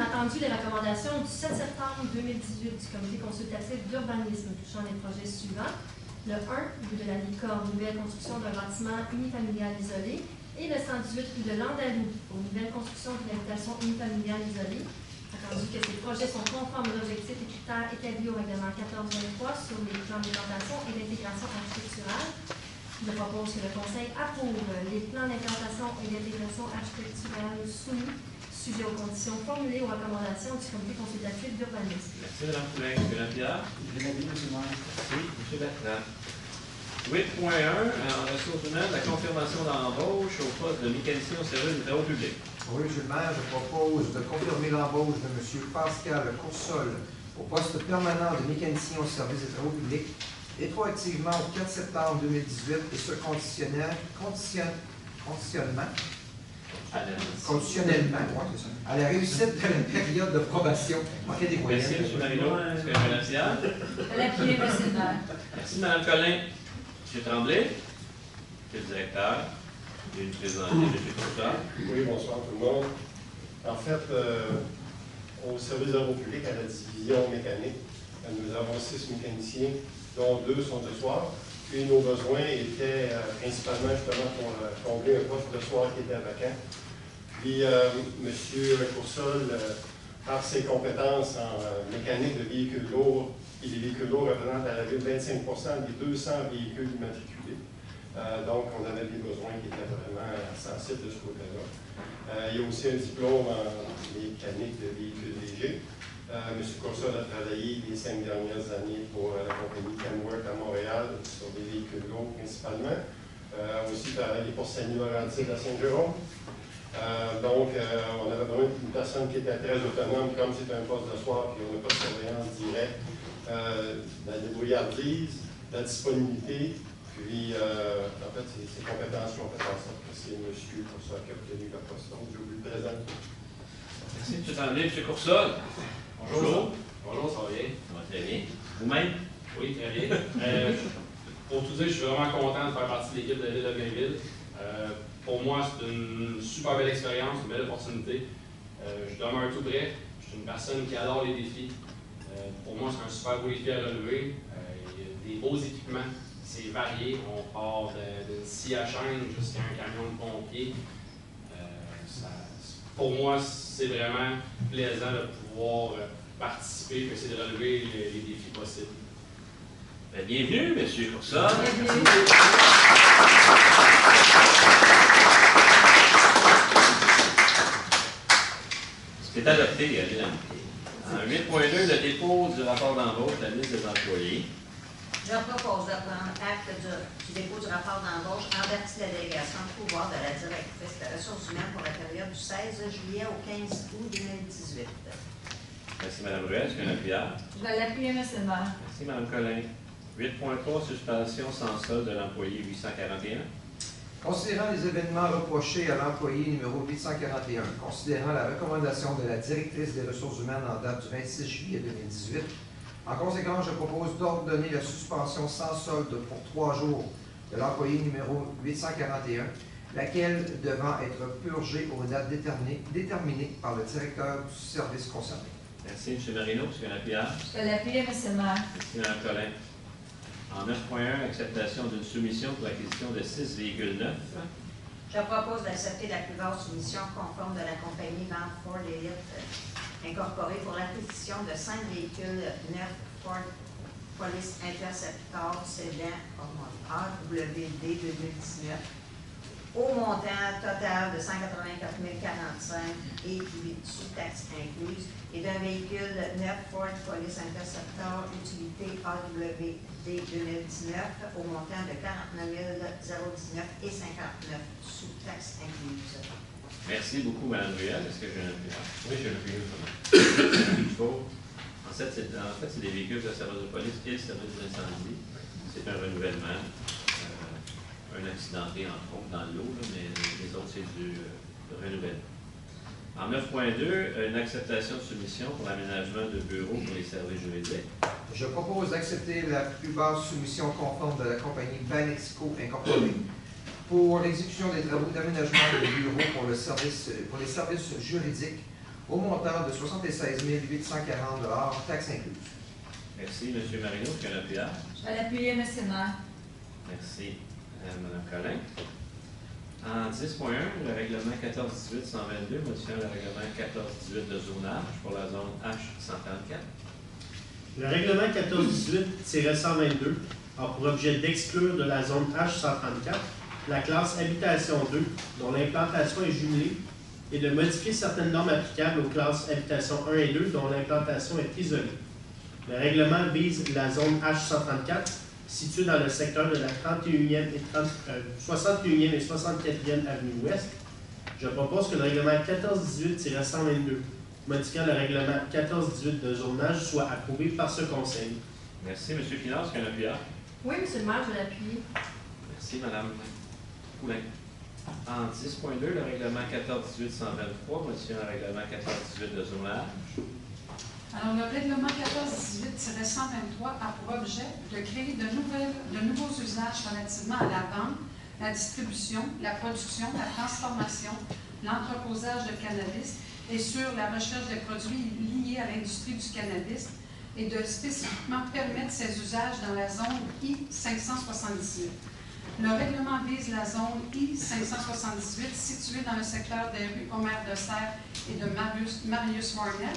Attendu les recommandations du 7 septembre 2018 du comité consultatif d'urbanisme touchant les projets suivants. Le 1, rue de la Licorne, nouvelle construction d'un bâtiment unifamilial isolé. Et le 118, rue de Landalou, pour nouvelle construction d'une habitation unifamiliale isolée. Attendu que ces projets sont conformes aux objectifs et critères établis au règlement 1423 sur les plans d'implantation et d'intégration architecturale. Je propose que le Conseil approuve les plans d'implantation et d'intégration architecturale soumis, sujet aux conditions formulées aux recommandations du comité consultatif d'urbanisme. Merci, Mme Poulin. M. Lapierre. Je l'ai dit, M. le maire. Merci, M. Bertrand. 8.1, en ressources humaines, la confirmation d'embauche au poste de mécanicien au service des travaux publics. Oui, M. le maire, je propose de confirmer l'embauche de M. Pascal Coursol au poste permanent de mécanicien au service des travaux publics, rétroactivement au 4 septembre 2018 et ce conditionnellement à la réussite de la période de probation. Merci, M. Marino. Est-ce qu'il y a un appuyard? À l'appui, M. le maire. Merci, Mme Collin. M. Tremblay, M. le directeur, et le président de M. Coursol. Oui, bonsoir tout le monde. En fait, au service de travaux publics, à la division mécanique, nous avons 6 mécaniciens, dont 2 sont de soir. Puis nos besoins étaient principalement justement pour combler un poste de soir qui était vacant. Puis M. Coursol, par ses compétences en mécanique de véhicules lourds, et les véhicules lourds représentent à la ville 25% des 200 véhicules immatriculés. Donc, on avait des besoins qui étaient vraiment sensibles de ce côté-là. Il y a aussi un diplôme en mécanique de véhicules légers. M. Coursol a travaillé les 5 dernières années pour la compagnie Kenworth à Montréal sur des véhicules lourds principalement. Aussi travaillé pour Saint-Laurentide à Saint-Jérôme. Donc, on avait besoin d'une personne qui était très autonome, comme c'est un poste de soir, puis on n'a pas de surveillance directe, la débrouillardise, la disponibilité, puis en fait, ces compétences ont fait en sorte que c'est M. Coursol qui a obtenu le poste. Donc, je vous le présente. Merci, M. Tremblay. M. Coursol. Bonjour. Bonjour, ça va bien? Ça va très bien. Vous-même? Oui, très bien. Pour tout dire, je suis vraiment content de faire partie de l'équipe de la ville de Blainville. Pour moi, c'est une super belle expérience, une belle opportunité. Je demeure tout près. Je suis une personne qui adore les défis. Pour moi, c'est un super beau défi à relever. Il y a des beaux équipements. C'est varié. On part d'une scie à chaîne jusqu'à un camion de pompiers. pour moi, c'est vraiment plaisant de pouvoir participer et essayer de relever les défis possibles. Bienvenue, M. Courson. C'est adopté à l'unanimité. En 8.2, le dépôt du rapport d'embauche de la liste des employés. Je propose de prendre acte du dépôt du rapport d'embauche en vertu de la délégation de pouvoir de la directrice des ressources humaines pour la période du 16 juillet au 15 août 2018. Merci, Mme Ruel. Est-ce qu'il y a un appuyeur? Je vais l'appuyer, M. le maire. Merci, Mme Collin. 8.3, suspension sans solde de l'employé 841. Considérant les événements reprochés à l'employé numéro 841, considérant la recommandation de la directrice des ressources humaines en date du 26 juillet 2018, en conséquence, je propose d'ordonner la suspension sans solde pour 3 jours de l'employé numéro 841, laquelle devant être purgée aux dates déterminées par le directeur du service concerné. Merci, M. Marino. Est-ce qu'il y a un appuyeur? Je vais l'appuyer, M. le maire. Merci, Mme Collin. En 9.1, acceptation d'une soumission pour l'acquisition de 6 véhicules neufs. Je propose d'accepter la plus vaste soumission conforme de la compagnie Vente Ford Elite Incorporée pour l'acquisition de 5 véhicules neufs Ford Police Interceptor Sedan AWD 2019 au montant total de 184 045 et 8 sous-taxes incluses et d'un véhicule neuf Ford Police Interceptor utilité AWD 2019 au montant de 49 019 et 59 sous-taxes incluses. Merci beaucoup, Mme Ruel. Est-ce que j'ai un appuyeur? Oui, j'ai un appuyeur. En fait, c'est des véhicules de service de police et service d'incendie. C'est un renouvellement. Un accidenté, entre autres, dans l'eau, mais les autres, c'est du renouvellement. En 9.2, une acceptation de soumission pour l'aménagement de bureaux pour les services juridiques. Je propose d'accepter la plus basse soumission conforme de la compagnie Banexco Incorporée pour l'exécution des travaux d'aménagement de bureaux pour les services juridiques au montant de 76 840 $, taxes incluses. Merci, M. Marino. Est-ce qu'il y a un appuyeur? Je vais l'appuyer, M. le maire. Merci, Mme Collin. En 10.1, le règlement 14-18-122 modifiant le règlement 14-18 de zonage pour la zone H134. Le règlement 1418-122 a pour objet d'exclure de la zone H134 la classe Habitation 2, dont l'implantation est jumelée, et de modifier certaines normes applicables aux classes Habitation 1 et 2, dont l'implantation est isolée. Le règlement vise la zone H134, située dans le secteur de la 61e et 61e et 64e avenue Ouest. Je propose que le règlement 1418-122, modifiant le règlement 1418 de zonage, soit approuvé par ce Conseil. Merci, M. Finance. Est-ce qu'il y a un appuyeur? Oui, M. le maire, je vais l'appuyer. Merci, Mme Poulin. En 10.2, le règlement 14-18-123 modifiant le règlement 14-18 de zonage. Alors, le règlement 14-18-123 a pour objet de créer de nouveaux usages relativement à la vente, la distribution, la production, la transformation, l'entreposage de cannabis et sur la recherche des produits liés à l'industrie du cannabis et de spécifiquement permettre ces usages dans la zone I-578. Le règlement vise la zone I-578 située dans le secteur des rues Omer de Serre et de Marius Warnet.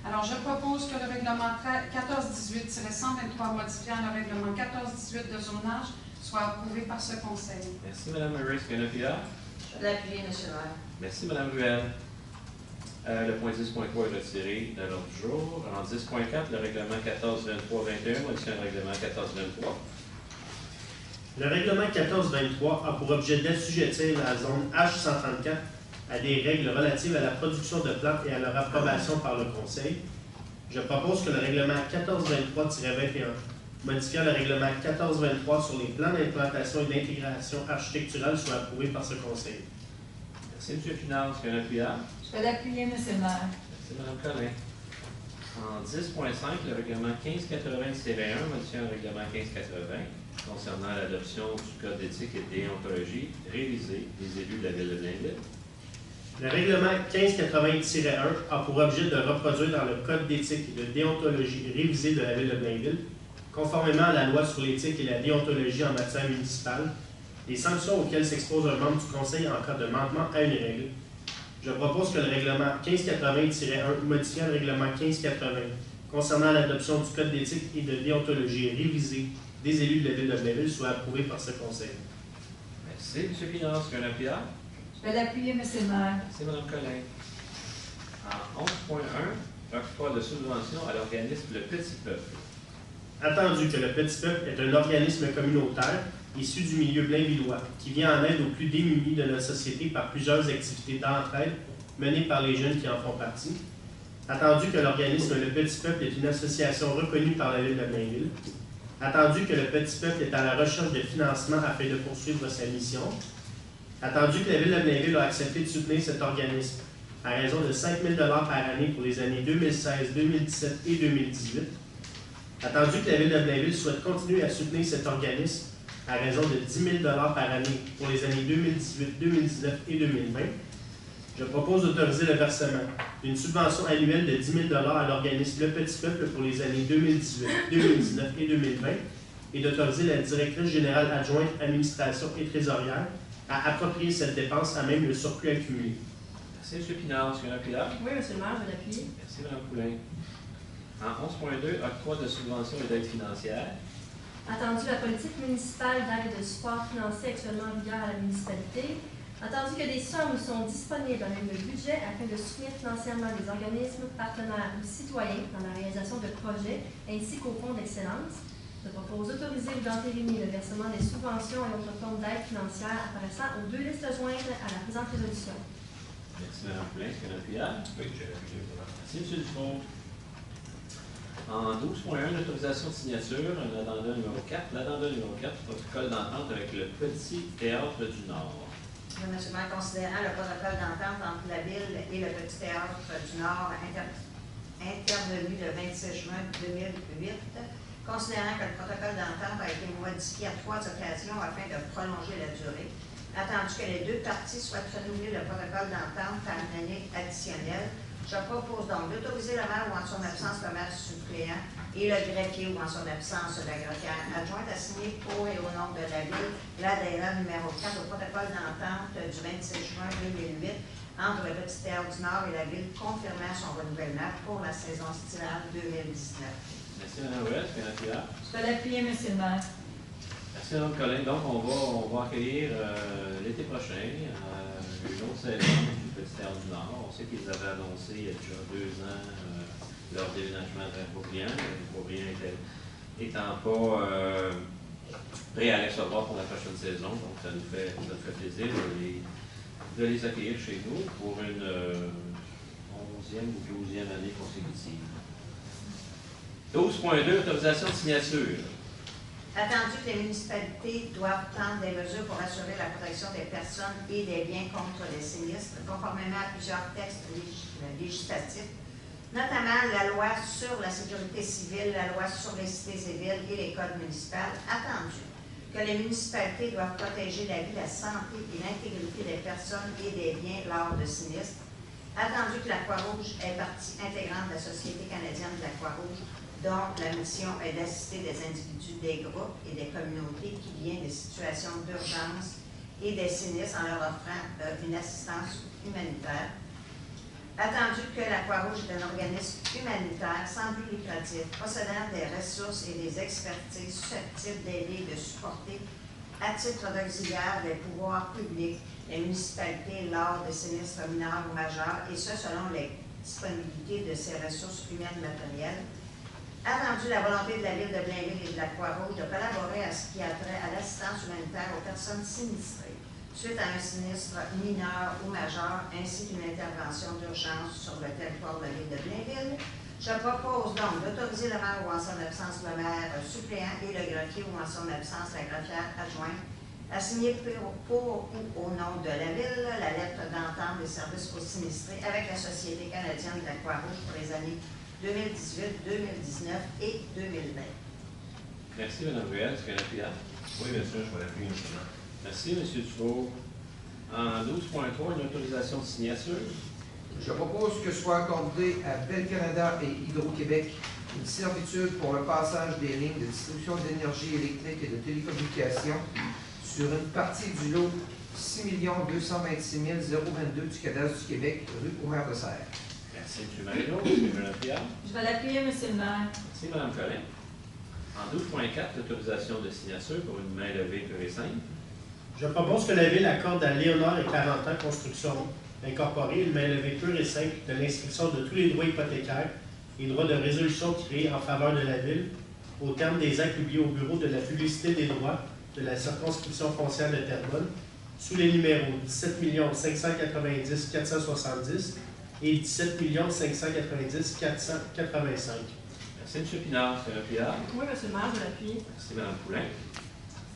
Alors, je propose que le règlement 14-18-123 modifiant le règlement 14-18 de zonage soit approuvé par ce Conseil. Merci, Mme Murray. Est-ce qu'il y a un appuyeur? Je vais l'appuyer, M. le maire. Merci, Mme Ruel. Le point 10.3 est retiré de l'ordre du jour. En 10.4, le règlement 14-23-21 modifiant le règlement 14-23. Le règlement 1423 a pour objet d'assujettir la zone H134 à des règles relatives à la production de plantes et à leur approbation par le Conseil. Je propose que le règlement 1423-21, modifiant le règlement 1423 sur les plans d'implantation et d'intégration architecturale, soit approuvé par ce Conseil. Merci, M. Finance. Est-ce qu'il y a un appuyeur? Je vais l'appuyer, M. le maire. Merci, Mme Collin. En 10.5, le règlement 1580-1 modifiant le règlement 1580 concernant l'adoption du Code d'éthique et de déontologie révisé des élus de la Ville de Blainville. Le règlement 1580-1 a pour objet de reproduire dans le Code d'éthique et de déontologie révisé de la Ville de Blainville, conformément à la loi sur l'éthique et la déontologie en matière municipale, les sanctions auxquelles s'expose un membre du Conseil en cas de manquement à une règle. Je propose que le règlement 1580-1 modifiant le règlement 1580 concernant l'adoption du Code d'éthique et de déontologie révisé des élus de la Ville de Blainville soit approuvé par ce Conseil. Merci. M. Pinard, est-ce qu'il y a un appuyant? Je vais l'appuyer, M. le maire. Merci, Mme Collin. En 11.1, octroi de subvention à l'organisme Le Petit Peuple. Attendu que le Petit Peuple est un organisme communautaire issu du milieu blainvillois qui vient en aide aux plus démunis de notre société par plusieurs activités d'entraide menées par les jeunes qui en font partie. Attendu que l'organisme Le Petit Peuple est une association reconnue par la Ville de Blainville. Attendu que le Petit Peuple est à la recherche de financement afin de poursuivre sa mission. Attendu que la Ville de Blainville a accepté de soutenir cet organisme à raison de 5 000 $ par année pour les années 2016, 2017 et 2018. Attendu que la Ville de Blainville souhaite continuer à soutenir cet organisme à raison de 10 000 $ par année pour les années 2018, 2019 et 2020, je propose d'autoriser le versement d'une subvention annuelle de 10 000 $ à l'organisme Le Petit Peuple pour les années 2018, 2019 et 2020 et d'autoriser la directrice générale adjointe administration et trésorière à approprier cette dépense à même le surplus accumulé. Merci, M. Pinard. Est-ce qu'il y a un appuyant? Oui, M. le maire, je vais l'appuyer. Merci, Mme Poulin. En 11.2, octroi de subvention et d'aide financière. Attendu la politique municipale d'aide et de support financier actuellement en vigueur à la municipalité. Attendu que des sommes sont disponibles dans le budget afin de soutenir financièrement des organismes partenaires ou citoyens dans la réalisation de projets ainsi qu'au fonds d'excellence. Je propose d'autoriser ou d'entériner le versement des subventions et autres formes d'aide financière apparaissant aux deux listes jointes à la présente résolution. Merci, Mme Poulin. Est-ce qu'il y a un appuyant? Oui, j'ai appuyé. Merci, M. Dufault. En 12.1, l'autorisation de signature, l'addenda numéro 4. L'addenda numéro 4, protocole d'entente avec le Petit Théâtre du Nord. M. le maire, considérant le protocole d'entente entre la Ville et le Petit Théâtre du Nord intervenu le 26 juin 2008, considérant que le protocole d'entente a été modifié à 3 occasions afin de prolonger la durée, attendu que les deux parties souhaitent renouveler le protocole d'entente par une année additionnelle, je propose donc d'autoriser le maire ou en son absence le maire suppléant et le greffier ou en son absence la greffière adjointe à signer pour et au nom de la Ville l'adhésion numéro 4 au protocole d'entente du 26 juin 2008 entre le Petit Théâtre du Nord et la Ville confirmant son renouvellement pour la saison estivale 2019. Merci, Mme Ouest. Est-ce qu'il y a un appuyant? Je vais l'appuyer, M. le maire. Merci, Mme Collin. Donc, on va accueillir l'été prochain une autre saison du Petit Théâtre du Nord. On sait qu'ils avaient annoncé il y a déjà 2 ans leur déménagement vers Beaubriand. Beaubriand étant pas prêt à les recevoir pour la prochaine saison. Donc, ça nous fait plaisir de les accueillir chez nous pour une 11e ou 12e année consécutive. 12.2, autorisation de signature. Attendu que les municipalités doivent prendre des mesures pour assurer la protection des personnes et des biens contre les sinistres, conformément à plusieurs textes législatifs, notamment la loi sur la sécurité civile, la loi sur les cités et villes et les codes municipaux, attendu que les municipalités doivent protéger la vie, la santé et l'intégrité des personnes et des biens lors de sinistres, attendu que la Croix-Rouge est partie intégrante de la Société canadienne de la Croix-Rouge, dont la mission est d'assister des individus, des groupes et des communautés qui viennent des situations d'urgence et des sinistres en leur offrant une assistance humanitaire. Attendu que la Croix-Rouge est un organisme humanitaire sans but lucratif, possédant des ressources et des expertises susceptibles d'aider et de supporter à titre d'auxiliaire des pouvoirs publics, les municipalités lors des sinistres mineurs ou majeurs, et ce selon les disponibilités de ces ressources humaines matérielles. Attendu la volonté de la Ville de Blainville et de la Croix-Rouge de collaborer à ce qui a trait à l'assistance humanitaire aux personnes sinistrées suite à un sinistre mineur ou majeur, ainsi qu'une intervention d'urgence sur le territoire de la Ville de Blainville. Je propose donc d'autoriser le maire ou en son absence le maire suppléant et le greffier ou en son absence la greffière adjointe à signer pour ou au nom de la Ville la lettre d'entente des services aux sinistrés avec la Société canadienne de la Croix-Rouge pour les années 2018, 2019 et 2020. Merci, Mme Ruel. Est-ce qu'il y a un appuyant? Oui, bien sûr, je vais l'appuyer, M. le maire. Merci, M. Dufault. En 12.3, une autorisation de signature. Je propose que soit accordé à Bell Canada et Hydro-Québec une servitude pour le passage des lignes de distribution d'énergie électrique et de télécommunications sur une partie du lot 6 226 022 du cadastre du Québec, rue au maire de Serres. Merci, M. Marino. M. Pierre. Je vais l'appuyer, M. le maire. Merci, Mme Collin. En 12.4, l'autorisation de signature pour une main levée pure et simple. Je propose que la Ville accorde à Léonard et Carentin Construction Incorporée une main levée pure et simple de l'inscription de tous les droits hypothécaires et droits de résolution créés en faveur de la Ville au terme des actes publiés au Bureau de la publicité des droits de la circonscription foncière de Terrebonne sous les numéros 17 590 470 et 17 590 485. Merci, M. Pinard. M. Pierre. Oui, M. le maire, je l'appuie. Merci, Mme Poulin.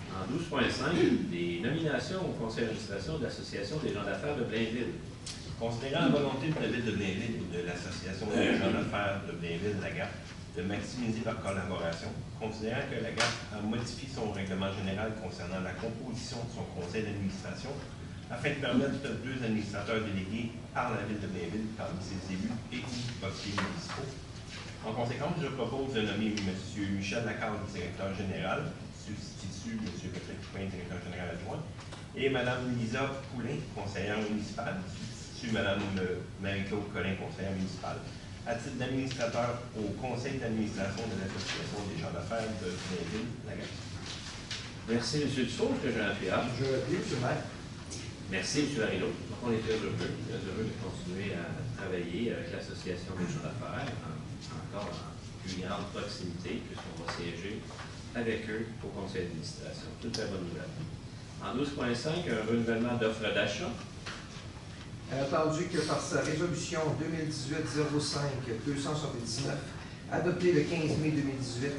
En 12.5, des nominations au conseil d'administration de l'Association des gens d'affaires de Blainville. Considérant la volonté de la Ville de Blainville et de l'Association des gens d'affaires de Blainville, la GAF, de maximiser leur collaboration, considérant que la GAF a modifié son règlement général concernant la composition de son conseil d'administration afin de permettre deux administrateurs délégués par la Ville de Blainville parmi ses élus et ou conseillers municipaux. En conséquence, je propose de nommer M. Michel Lacarde, directeur général, substitut M. Patrick Poupin, directeur général adjoint, et Mme Lisa Poulin, conseillère municipale, substitut Mme Marie-Claude Collin, conseillère municipale, à titre d'administrateur au conseil d'administration de l'Association des gens d'affaires de Blainville, la GAF. Merci, M. Dussault. Est-ce que j'ai un PR? Je l'appuie, M. le maire. Merci, M. Arino. On est très heureux de continuer à travailler avec l'Association des gens d'affaires, encore en plus grande proximité, puisqu'on va siéger avec eux au conseil d'administration. Toute la bonne nouvelle. En 12.5, un renouvellement d'offres d'achat. Attendu que par sa résolution 2018-05-279, adoptée le 15 mai 2018,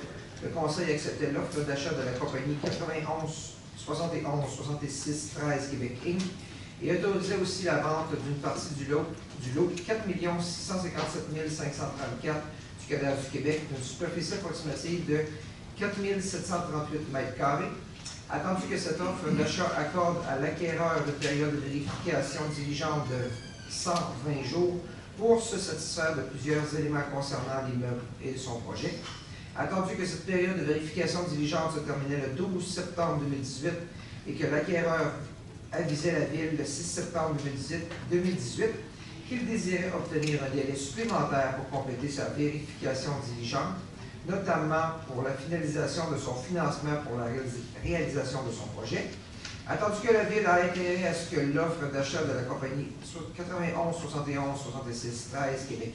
le Conseil acceptait l'offre d'achat de la compagnie 91-71-66-13 Québec Inc. et autorisait aussi la vente d'une partie du lot 4 657 534 du cadastre du Québec, d'une superficie approximative de 4 738 m², attendu que cette offre d'achat accorde à l'acquéreur une période de vérification diligente de 120 jours pour se satisfaire de plusieurs éléments concernant l'immeuble et son projet. Attendu que cette période de vérification diligente se terminait le 12 septembre 2018 et que l'acquéreur avisait la Ville le 6 septembre 2018 qu'il désirait obtenir un délai supplémentaire pour compléter sa vérification diligente, notamment pour la finalisation de son financement pour la réalisation de son projet. Attendu que la Ville a intérêt à ce que l'offre d'achat de la compagnie 91-71-66-13 Québec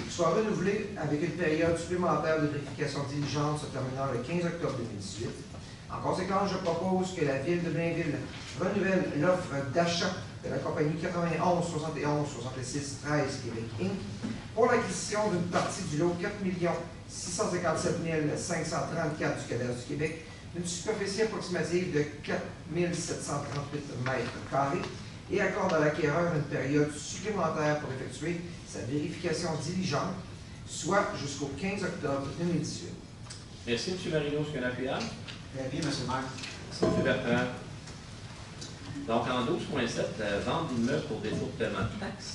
soit renouvelée avec une période supplémentaire de vérification diligente se terminant le 15 octobre 2018. En conséquence, je propose que la Ville de Blainville renouvelle l'offre d'achat de la compagnie 91-71-66-13 Québec Inc. pour l'acquisition d'une partie du lot 4 657 534 du cadastre du Québec, d'une superficie approximative de 4 738 m² et accorde à l'acquéreur une période supplémentaire pour effectuer sa vérification diligente, soit jusqu'au 15 octobre 2018. Merci, M. Marino. Est-ce qu'il y a un PR? Très bien, M. le maire. Merci, M. Bertrand. Donc, en 12.7, la vente d'immeubles pour défaut de paiement de taxes.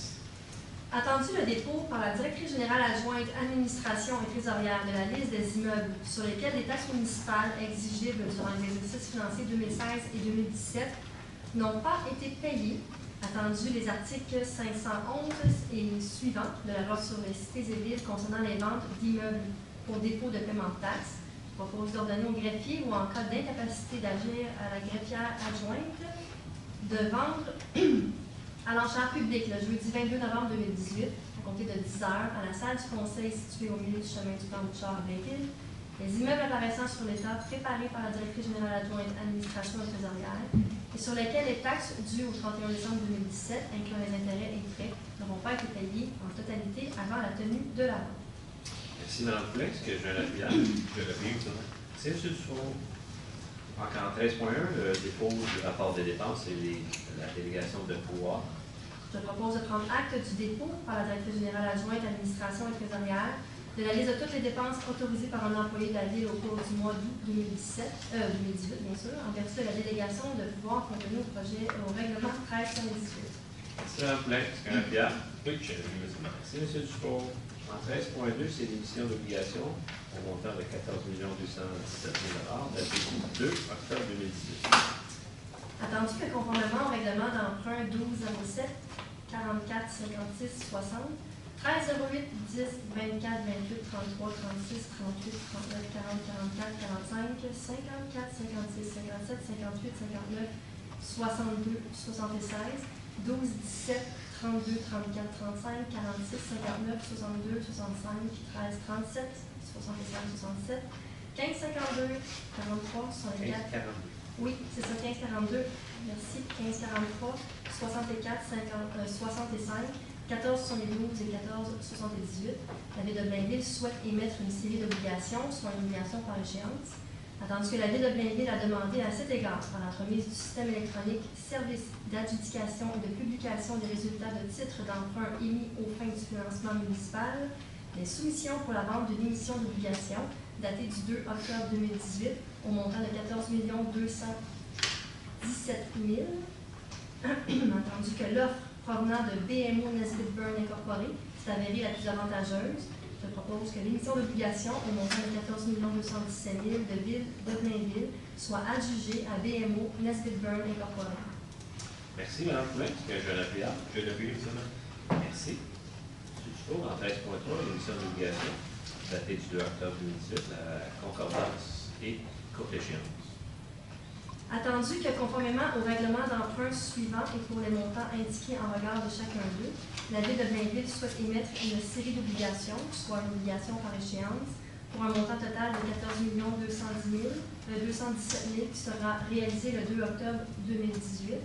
Attendu le dépôt par la directrice générale adjointe administration et trésorière de la liste des immeubles sur lesquels les taxes municipales exigibles durant les exercices financiers 2016 et 2017 n'ont pas été payées, attendu les articles 511 et suivants de la loi sur les cités et villes concernant les ventes d'immeubles pour dépôt de paiement de taxes. Je propose d'ordonner au greffier ou en cas d'incapacité d'agir à la greffière adjointe de vendre à l'enchère publique le jeudi 22 novembre 2018, à compter de 10 h, à la salle du conseil située au milieu du chemin du plan Bouchard à Blainville, les immeubles apparaissant sur l'état préparé par la directrice générale adjointe administration et trésorière et sur lesquels les taxes dues au 31 décembre 2017, incluant les intérêts et frais, n'auront pas été payées en totalité avant la tenue de la vente. Merci, Mme Poulin. Est-ce que j'ai un appui? Je l'appuie, ça. Merci, M. Dussault. Donc, en 13.1, le dépôt du rapport des dépenses et la délégation de pouvoir. Je propose de prendre acte du dépôt par la directrice générale adjointe administration et trésorière de la liste de toutes les dépenses autorisées par un employé de la Ville au cours du mois d'août 2018, bien sûr, en vertu de la délégation de pouvoir contenue au projet au règlement 13-18. Merci, Mme Poulin. Est-ce qu'il y a un PR? Oui, je l'ai vu, M. Merci, M. Dussault. En 13.2, c'est l'émission d'obligations au montant de 14 217 000 datée du 2 octobre 2018. Attendu Attendu que conformément au règlement d'emprunt 1207, 44, 56, 60, 13, 08, 10, 24, 28, 33, 36, 38, 39, 40, 44, 45, 54, 56, 57, 58, 59, 62, 76, 12, 17, 32, 34, 35, 46, 59, 62, 65, 13, 37, 65, 67, 15, 52, 43, 64. Oui, c'est ça, 15, 42. Merci. 15, 43, 64, 50, 65, 14, 72 et 14, 78. La Ville de Blainville souhaite émettre une série d'obligations, soit une obligation par échéance. Tandis que la Ville de Blainville a demandé à cet égard, par l'entremise du système électronique Service d'adjudication et de publication des résultats de titres d'emprunt émis aux fins du financement municipal, les soumissions pour la vente d'une émission d'obligations datée du 2 octobre 2018 au montant de 14 217 000. Entendu que l'offre provenant de BMO Nesbitt Burn Incorporé s'est avérée la plus avantageuse, je propose que l'émission d'obligations au montant de 14 217 000 de Ville de Blainville soit adjugée à BMO Nesbitt Burn Incorporé. Merci, Mme Poulin. Est-ce que je l'appuie? Je l'appuie, absolument. Merci. Toujours en 13.3, l'émission d'obligation datée du 2 octobre 2018, la concordance et courte échéance. Attendu que conformément au règlement d'emprunt suivant et pour les montants indiqués en regard de chacun d'eux, la Ville de Blainville souhaite émettre une série d'obligations, soit une obligation par échéance, pour un montant total de 14 217 000 qui sera réalisé le 2 octobre 2018.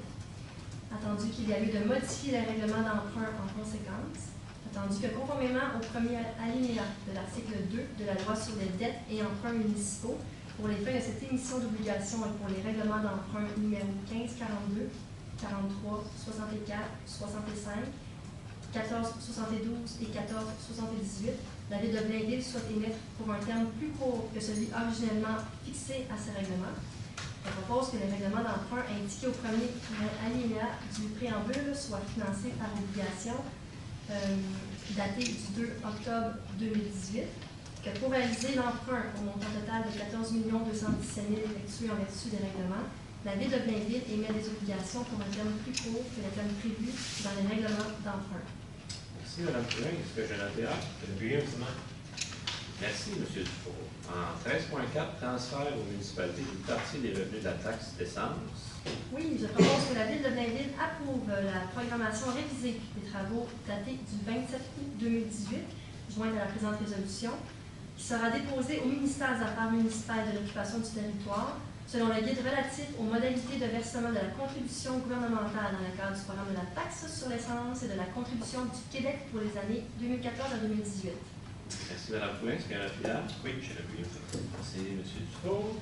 Attendu qu'il y a lieu de modifier les règlements d'emprunt en conséquence. Attendu que conformément au premier alinéa de l'article 2 de la loi sur les dettes et emprunts municipaux, pour les fins de cette émission d'obligations et pour les règlements d'emprunt numéro 1542, 43, 64, 65, 14, 72 et 14, 78, la Ville de Blainville souhaite émettre pour un terme plus court que celui originellement fixé à ces règlements. Je propose que les règlements d'emprunt indiqués au premier alinéa du préambule soient financés par obligation datée du 2 octobre 2018, que pour réaliser l'emprunt au montant total de 14 217 000 effectué en vertu des règlements, la Ville de Blainville émet des obligations pour un terme plus court que le terme prévu dans les règlements d'emprunt. Merci, Mme Poulin. Est-ce que je l'intéresse? Merci, M. Dufour. En 13.4, transfert aux municipalités d'une partie des revenus de la taxe d'essence. Oui, je propose que la Ville de Blainville approuve la programmation révisée des travaux datés du 27 août 2018, jointe à la présente résolution, qui sera déposée au ministère des Affaires municipales et de l'occupation du territoire, selon le guide relatif aux modalités de versement de la contribution gouvernementale dans le cadre du programme de la taxe sur l'essence et de la contribution du Québec pour les années 2014 à 2018. Merci, Mme Poulin. Est-ce qu'il y a un appuyable? Oui, je l'appuie. Merci, M. Dufour.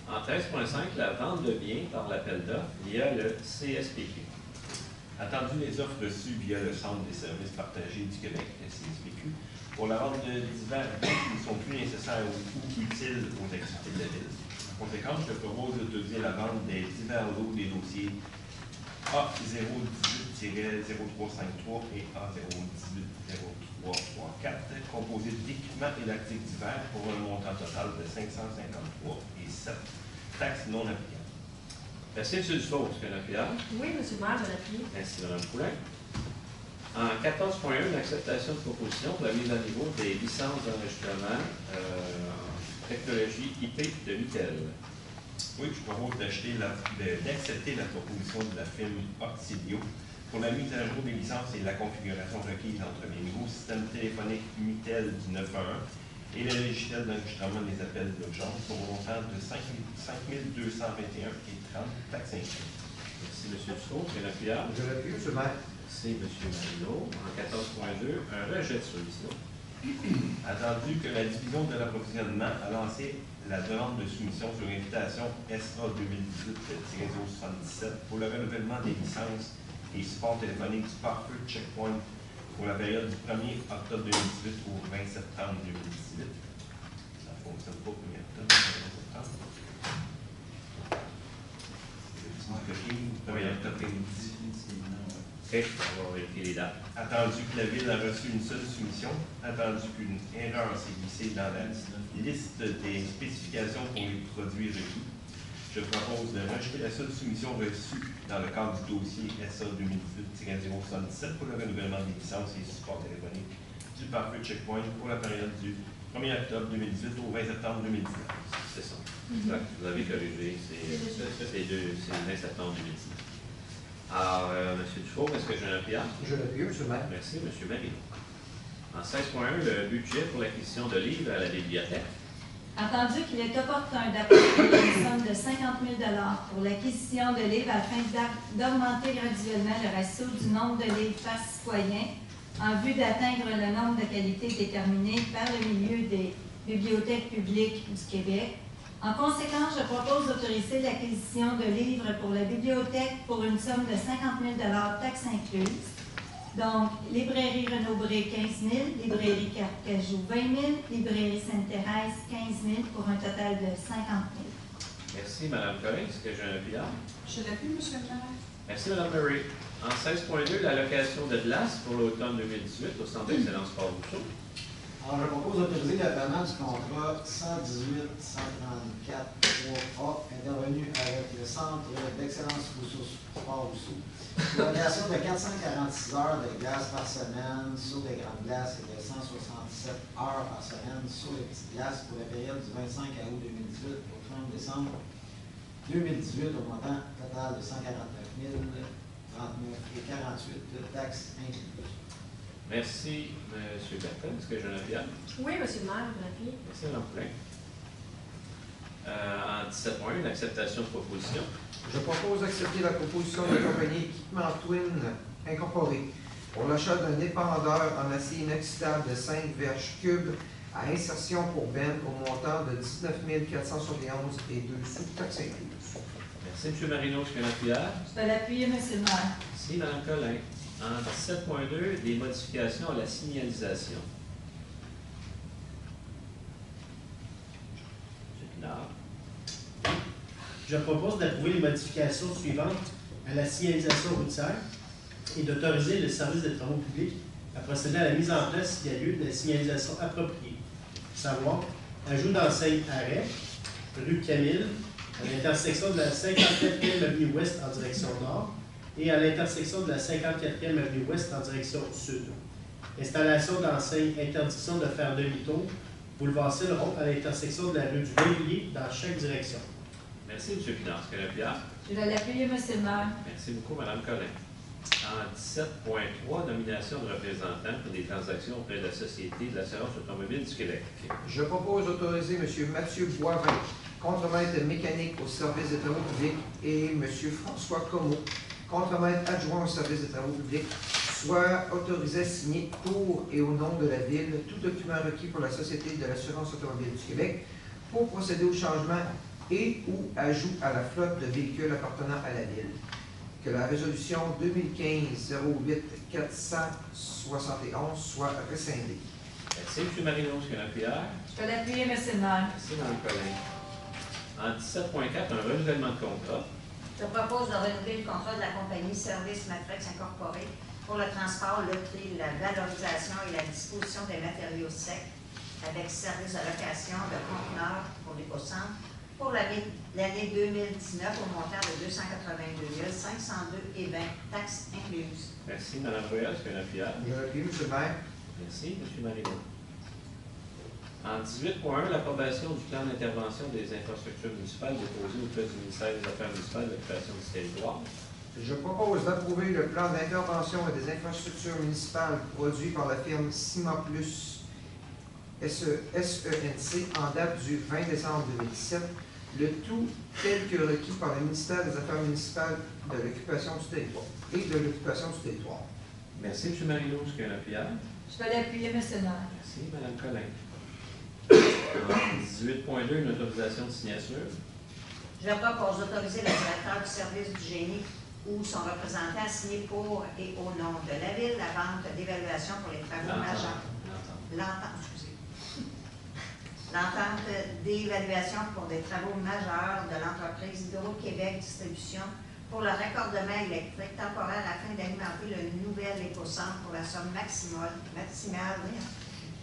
En 13.5, la vente de biens par l'appel d'offres via le CSPQ. Attendu les offres reçues via le Centre des services partagés du Québec, le CSPQ, pour la vente de divers biens qui ne sont plus nécessaires ou utiles aux activités de la Ville. En conséquence, je propose d'autoriser la vente des divers lots des dossiers A018-0353 et A018-0334, composés d'équipements et d'articles divers pour un montant total de 553 et 7 taxes non applicables. Merci, M. Dufour. Est-ce qu'il y a un appuyable? Oui, M. le maire, je l'appuie. Merci, Mme Poulin. En 14.1, l'acceptation de proposition pour la mise à niveau des licences d'enregistrement technologie IP de Mitel. Oui, je propose d'accepter la proposition de la firme Auxilio pour la mise à jour des licences et la configuration requise entre les nouveaux systèmes téléphoniques Mitel du 911 et le logiciel d'enregistrement des appels d'urgence pour un montant de 5 221 et 30 taxes incluses. Merci, M. Dufour. C'est l'appuyable. Je l'appuie, M. le maire. Merci, M. Marino. En 14.2, un rejet de solution. Attendu que la division de l'approvisionnement a lancé la demande de soumission sur invitation SA 2018-077 pour le renouvellement des licences et supports téléphoniques du Parker Checkpoint pour la période du 1er octobre 2018 au 20 septembre 2018. Ça ne fonctionne pas au 1er octobre, 20 septembre. OK, on va vérifier les dates. Attendu que la Ville a reçu une seule soumission, attendu qu'une erreur s'est glissée dans la liste des spécifications pour les produits requis, Je propose de rejeter la seule soumission reçue dans le cadre du dossier SA 2018-077 pour le renouvellement des licences et supports téléphoniques du parfait Checkpoint pour la période du 1er octobre 2018 au 20 septembre 2019. C'est ça. Vous avez corrigé, c'est le 20 septembre 2019. Alors, M. Dufault, est-ce que j'ai un piard? Je l'appuie, M. le maire. Merci, M. Marino. En 16.1, le budget pour l'acquisition de livres à la bibliothèque. Entendu qu'il est opportun d'apporter une somme de 50 000 $ pour l'acquisition de livres afin d'augmenter graduellement le ratio du nombre de livres par citoyen en vue d'atteindre le nombre de qualités déterminé par le milieu des bibliothèques publiques du Québec. En conséquence, je propose d'autoriser l'acquisition de livres pour la bibliothèque pour une somme de 50 000 $ taxes incluses. Donc, librairie Renaud-Bré, 15 000, librairie Carcajou, 20 000, librairie Sainte-Thérèse, 15 000, pour un total de 50 000. Merci, Mme Collin. Est-ce que j'ai un piard? Je l'appuie, M. le maire. Merci, Mme Murray. En 16.2, l'allocation de glace pour l'automne 2018 au Centre d'excellence Port-Rousseau. Alors, je propose d'autoriser le paiement du contrat 118-134-3A intervenu avec le Centre d'excellence Port-Rousseau. L'obligation de 446 heures de glace par semaine sur les grandes glaces et de 167 heures par semaine sur les petites glaces pour la période du 25 août 2018 au 30 décembre 2018 au montant total de 149 039 et 48 de taxes incluses. Merci, M. Bertrand. Est-ce que j'ai un piard? Oui, M. le maire, je l'appuie. Merci, Mme Poulin. En 17.1, l'acceptation de proposition. Je propose d'accepter la proposition de la compagnie Équipement Twin Incorporé pour l'achat d'un épandeur en acier inoxydable de 5 verges cubes à insertion pour Ben au montant de 19 471 et 2 sous taxes incluses. Merci, M. Marino. Est-ce qu'il y a un piard? Je vais l'appuyer, M. le maire. Merci, Mme Collin. En 17.2, des modifications à la signalisation. M. Pinard. Je propose d'approuver les modifications suivantes à la signalisation routière et d'autoriser le service des travaux publics à procéder à la mise en place, s'il y a lieu, de la signalisation appropriée. Savoir, ajout d'enseigne arrêt, rue Camille, à l'intersection de la 54e avenue ouest en direction nord et à l'intersection de la 54e avenue ouest en direction sud. Installation d'enseigne interdiction de faire demi-tour, boulevard Céleron à l'intersection de la rue du Lévrier dans chaque direction. Merci, M. Pinard. Est-ce qu'il y a un piard? Je vais l'appuyer, M. le maire. Merci beaucoup, Mme Collin. En 17.3, nomination de représentants pour des transactions auprès de la Société de l'assurance automobile du Québec. Je propose d'autoriser M. Mathieu Boivin, contremaître mécanique au service des travaux publics, et M. François Comeau, contremaître adjoint au service des travaux publics, soit autorisé à signer pour et au nom de la Ville tout document requis pour la Société de l'assurance automobile du Québec pour procéder au changement et ou ajout à la flotte de véhicules appartenant à la Ville. Que la résolution 2015-08-471 soit rescindée. Merci, M. Marino. Est-ce qu'il y a un piard? Je vais l'appuyer, M. le maire. Merci, Mme Collin. En 17.4, un renouvellement de contrat. Je propose de renouveler le contrat de la compagnie Service Matrix Incorporé pour le transport, le tri, la valorisation et la disposition des matériaux secs avec service de location de conteneurs pour l'éco-centre pour l'année 2019 au montant de 282 502 et 20 taxes incluses. Merci, Mme Royal. Est-ce qu'il y a un piard? Je l'appuie, M. le maire. Merci, M. Marino. En 18.1, l'approbation du plan d'intervention des infrastructures municipales déposé auprès du ministère des Affaires municipales de l'occupation du territoire. Je propose d'approuver le plan d'intervention et des infrastructures municipales produit par la firme Cima Plus SENC en date du 20 décembre 2017, le tout tel que requis par le ministère des Affaires municipales de l'occupation du territoire et de l'occupation du territoire. Merci, M. Marino. Est-ce qu'il y a un piard? Je vais l'appuyer, M. le maire. Merci, Mme Collin. En 18.2, une autorisation de signature. Je propose d'autoriser le directeur du service du génie ou son représentant à signer pour et au nom de la Ville la vente d'évaluation pour les travaux majeurs. L'entente d'évaluation pour des travaux majeurs de l'entreprise Hydro-Québec Distribution pour le raccordement électrique temporaire afin d'alimenter le nouvel éco-centre pour la somme maximale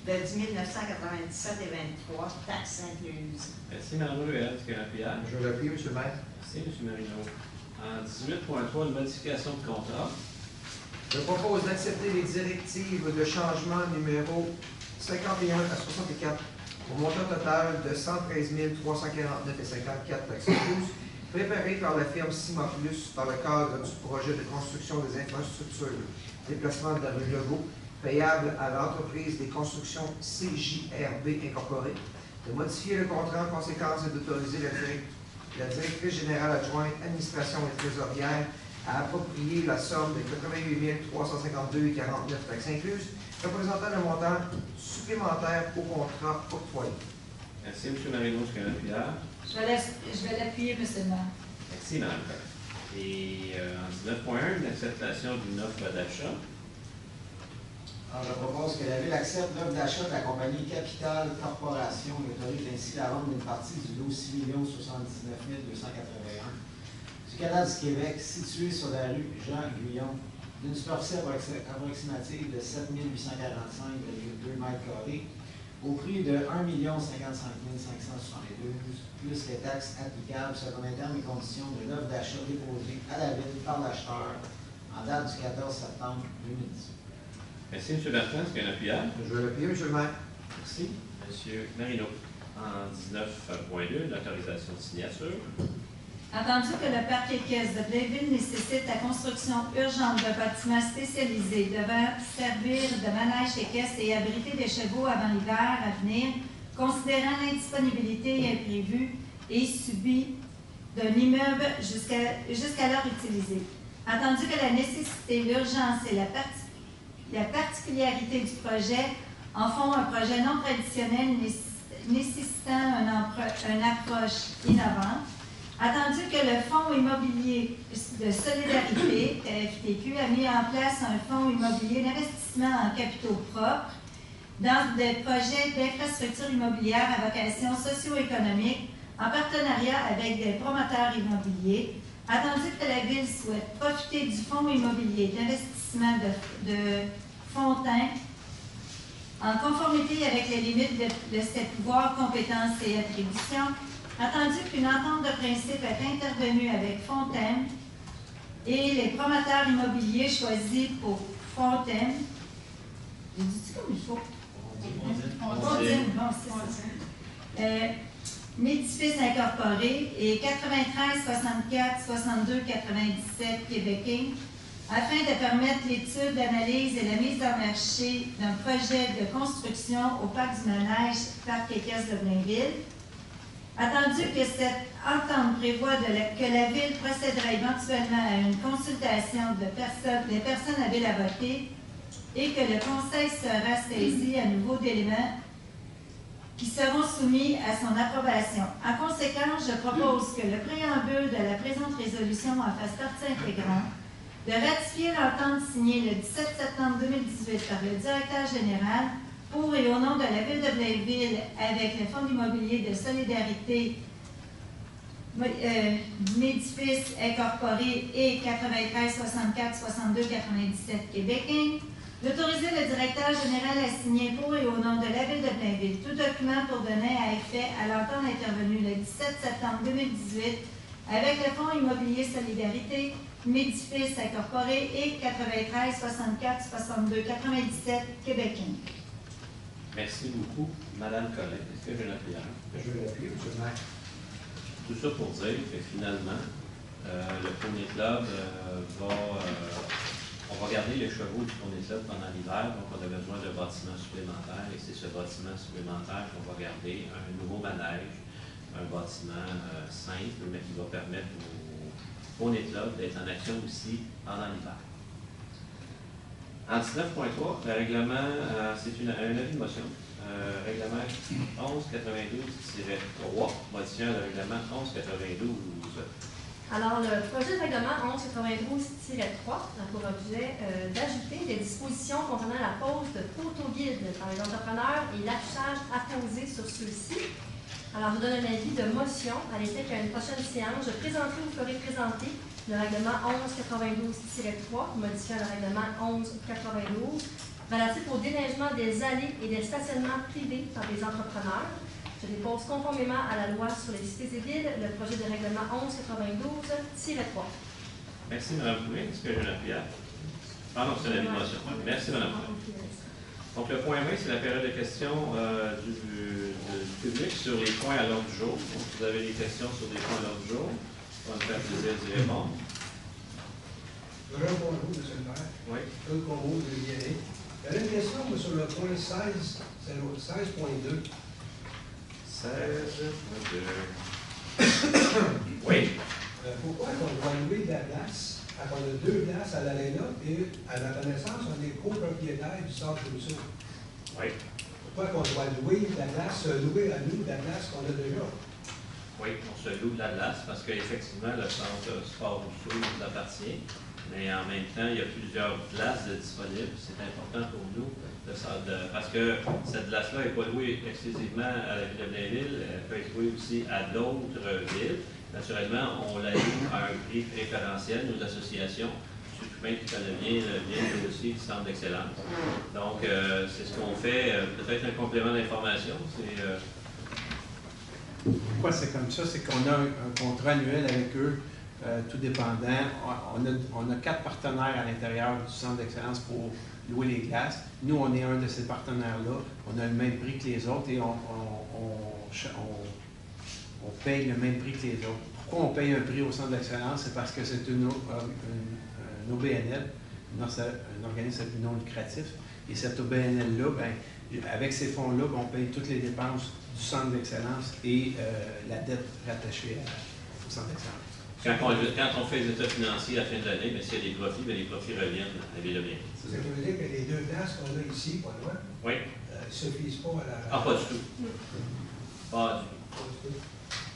de 10 997 et 23, taxes incluses. Merci, Mme Ruel. Est-ce qu'il y a un appuyage? Je l'appuie, M. le maire. Merci, M. Marino. En 18.3, une modification de contrat. Je propose d'accepter les directives de changement numéro 51 à 64 au montant total de 113 349,54 taxes incluses, préparé par la firme Cima Plus dans le cadre du projet de construction des infrastructures, déplacement de la rue Legault, payable à l'entreprise des constructions CJRB Incorporée, de modifier le contrat en conséquence et d'autoriser la directrice générale adjointe, administration et trésorière à approprier la somme de 88 352,49 taxes incluses, représentant le montant supplémentaire au contrat octroyé. Merci, M. Marino. Est-ce qu'il y a un appuyage? Je vais l'appuyer, M. le maire. Merci, Mme Colle. Et en 19.1, une acceptation d'une offre d'achat. Alors, je propose que la Ville accepte l'offre d'achat de la compagnie Capital Corporation et autorise ainsi la vente d'une partie du lot 6 079 281 du cadastre du Québec, situé sur la rue Jean-Guyon, d'une superficie approximative de 7 845,2 m², au prix de 1 055 572, plus les taxes applicables selon les termes et conditions de l'offre d'achat déposée à la Ville par l'acheteur en date du 14 septembre 2018. Merci, M. Bertrand. Est-ce qu'il y a un appuyage? Je vais l'appuyer, M. le maire. Merci. M. Marino. En 19.2, l'autorisation de signature. Entendu que le parc équestre de Blainville nécessite la construction urgente d'un bâtiment spécialisé devant servir de manège équestre et abriter des chevaux avant l'hiver à venir, considérant l'indisponibilité imprévue et subie d'un immeuble jusqu'alors utilisé. Entendu que la nécessité, l'urgence et la particularité du projet en font un projet non traditionnel nécessitant une approche innovante. Attendu que le Fonds immobilier de solidarité, FTQ, a mis en place un fonds immobilier d'investissement en capitaux propres dans des projets d'infrastructures immobilières à vocation socio-économique en partenariat avec des promoteurs immobiliers. Attendu que la Ville souhaite profiter du Fonds immobilier d'investissement de Fontaine en conformité avec les limites de ses pouvoirs, compétences et attributions. Attendu qu'une entente de principe est intervenue avec Fontaine et les promoteurs immobiliers choisis pour Fontaine, j'ai dit comme il faut. Fontaine, bon, c'est ça. Médifice Incorporé et 93 64 62 97 Québec Inc., afin de permettre l'étude, l'analyse et la mise en marché d'un projet de construction au parc du manège Parc équestre de Blainville. Attendu que cette entente prévoit que la Ville procédera éventuellement à une consultation des personnes habiles à voter et que le Conseil sera saisi à nouveau d'éléments qui seront soumis à son approbation. En conséquence, je propose que le préambule de la présente résolution en fasse partie intégrante, de ratifier l'entente signée le 17 septembre 2018 par le directeur général pour et au nom de la Ville de Blainville avec le Fonds immobilier de solidarité Médifice Incorporé et 93 64 62 97 Québec Inc., d'autoriser le directeur général à signer pour et au nom de la Ville de Blainville tout document pour donner à effet à l'entente intervenue le 17 septembre 2018 avec le Fonds immobilier Solidarité, Médifice Incorporé et 93 64 62 97 Québec Inc. Merci beaucoup. Madame Collet, est-ce que j'ai un appuyage? Je vais l'appuyer, M. le maire. Tout ça pour dire que finalement, le Poney Club on va garder les chevaux du Poney Club pendant l'hiver, donc on a besoin d'un bâtiment supplémentaire et c'est ce bâtiment supplémentaire qu'on va garder, un nouveau manège, un bâtiment simple, mais qui va permettre au Poney Club d'être en action aussi pendant l'hiver. En 19.3, le règlement, c'est un avis de motion. Règlement 1192-3, modifiant le règlement 1192. Alors, le projet de règlement 1192-3 a pour objet d'ajouter des dispositions concernant la pose de photoguides par les entrepreneurs et l'affichage apposé sur ceux-ci. Alors, je donne un avis de motion à l'effet qu'à une prochaine séance, je présenterai ou ferai présenter le règlement 1192-3, modifiant le règlement 1192 relatif au déneigement des allées et des stationnements privés par des entrepreneurs. Je dépose conformément à la loi sur les cités et villes le projet de règlement 1192-3. Merci, Mme Poulin. Est-ce que j'ai un appui? Ah non, c'est un avis de motion. Merci, Mme Poulin. Donc, le point 20, c'est la période de questions du public sur les points à l'ordre du jour. Donc, vous avez des questions sur des points à l'ordre du jour. On va nous faire plaisir d'y répondre. Bonjour, M. le maire. Oui. Claude Combeau de Vianney. J'avais une question sur le point 16, c'est le 16.2. 16.2. Oui. Pourquoi on doit louer de la place? On a 2 places à l'Aréna et à la connaissance, on est copropriétaire du centre Rousseau. Oui. Pourquoi on doit louer de la place, louer à nous de la place qu'on a déjà? Oui, on se loue de la place parce qu'effectivement, le centre Sport Rousseau nous appartient. Mais en même temps, il y a plusieurs places disponibles. C'est important pour nous parce que cette place-là n'est pas louée exclusivement à la ville de Blainville, elle peut être louée aussi à d'autres villes. Naturellement, on la loue à un prix préférentiel, nos associations. M. Poupin qui connaît bien le dossier du centre d'excellence. Donc, c'est ce qu'on fait. Peut-être un complément d'information. Pourquoi c'est comme ça? C'est qu'on a un contrat annuel avec eux, tout dépendant. On a 4 partenaires à l'intérieur du centre d'excellence pour louer les glaces. Nous, on est un de ces partenaires-là. On a le même prix que les autres et on paye le même prix que les autres. Pourquoi on paye un prix au centre d'excellence? C'est parce que c'est un OBNL, un organisme non lucratif. Et cet OBNL-là, avec ces fonds-là, on paye toutes les dépenses du centre d'excellence et la dette rattachée au centre d'excellence. Quand on fait les états financiers à la fin de l'année, s'il y a des profits, les profits reviennent à la ville de Blainville. Ça veut dire que les 2 places qu'on a ici, pas loin, oui. Ne suffisent pas à la... Ah, pas du tout. Pas du tout.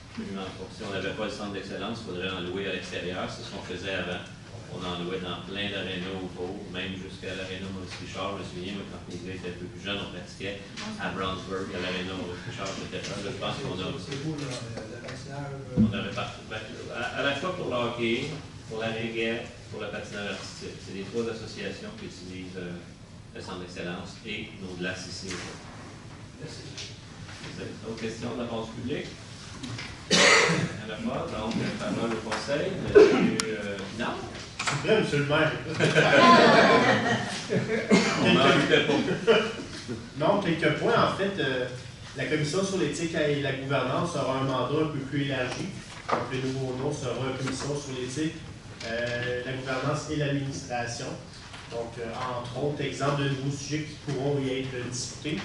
Absolument pas. Si on n'avait pas le centre d'excellence, il faudrait en louer à l'extérieur. C'est ce qu'on faisait avant. On en louait dans plein d'arénas autour, même jusqu'à l'aréna Maurice Richard. Je me souviens, quand mes gars étaient un peu plus jeunes, on pratiquait à Brownsburg, à l'aréna Maurice Richard, etc. Je pense qu'on a... C'est beau, le patinage. On a réparti. À la fois pour le hockey, pour la régatte, pour le patinage artistique. C'est les 3 associations qui utilisent le centre d'excellence et nos glaces ici. Merci. D'autres questions de la réponse publique? Il n'y en a pas, donc parole au conseil. Non? Je suis prêt, monsieur le maire. Non, quelques points. En fait, la commission sur l'éthique et la gouvernance aura un mandat un peu plus élargi. Donc, le nouveau nom sera commission sur l'éthique, la gouvernance et l'administration. Donc, entre autres, exemple de nouveaux sujets qui pourront y être discutés.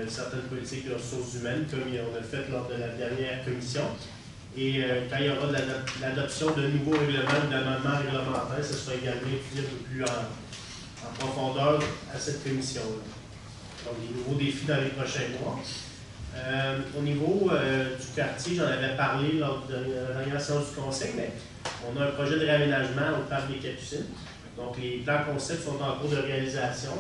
Certaines politiques de ressources humaines, comme on a fait lors de la dernière commission. Et quand il y aura de l'adoption de nouveaux règlements ou d'amendements réglementaires, ce sera également étudié un peu plus en profondeur à cette commission-là. Donc, des nouveaux défis dans les prochains mois. Au niveau du quartier, j'en avais parlé lors de la dernière séance du conseil, mais on a un projet de réaménagement au parc des Capucines. Donc, les plans concepts sont en cours de réalisation.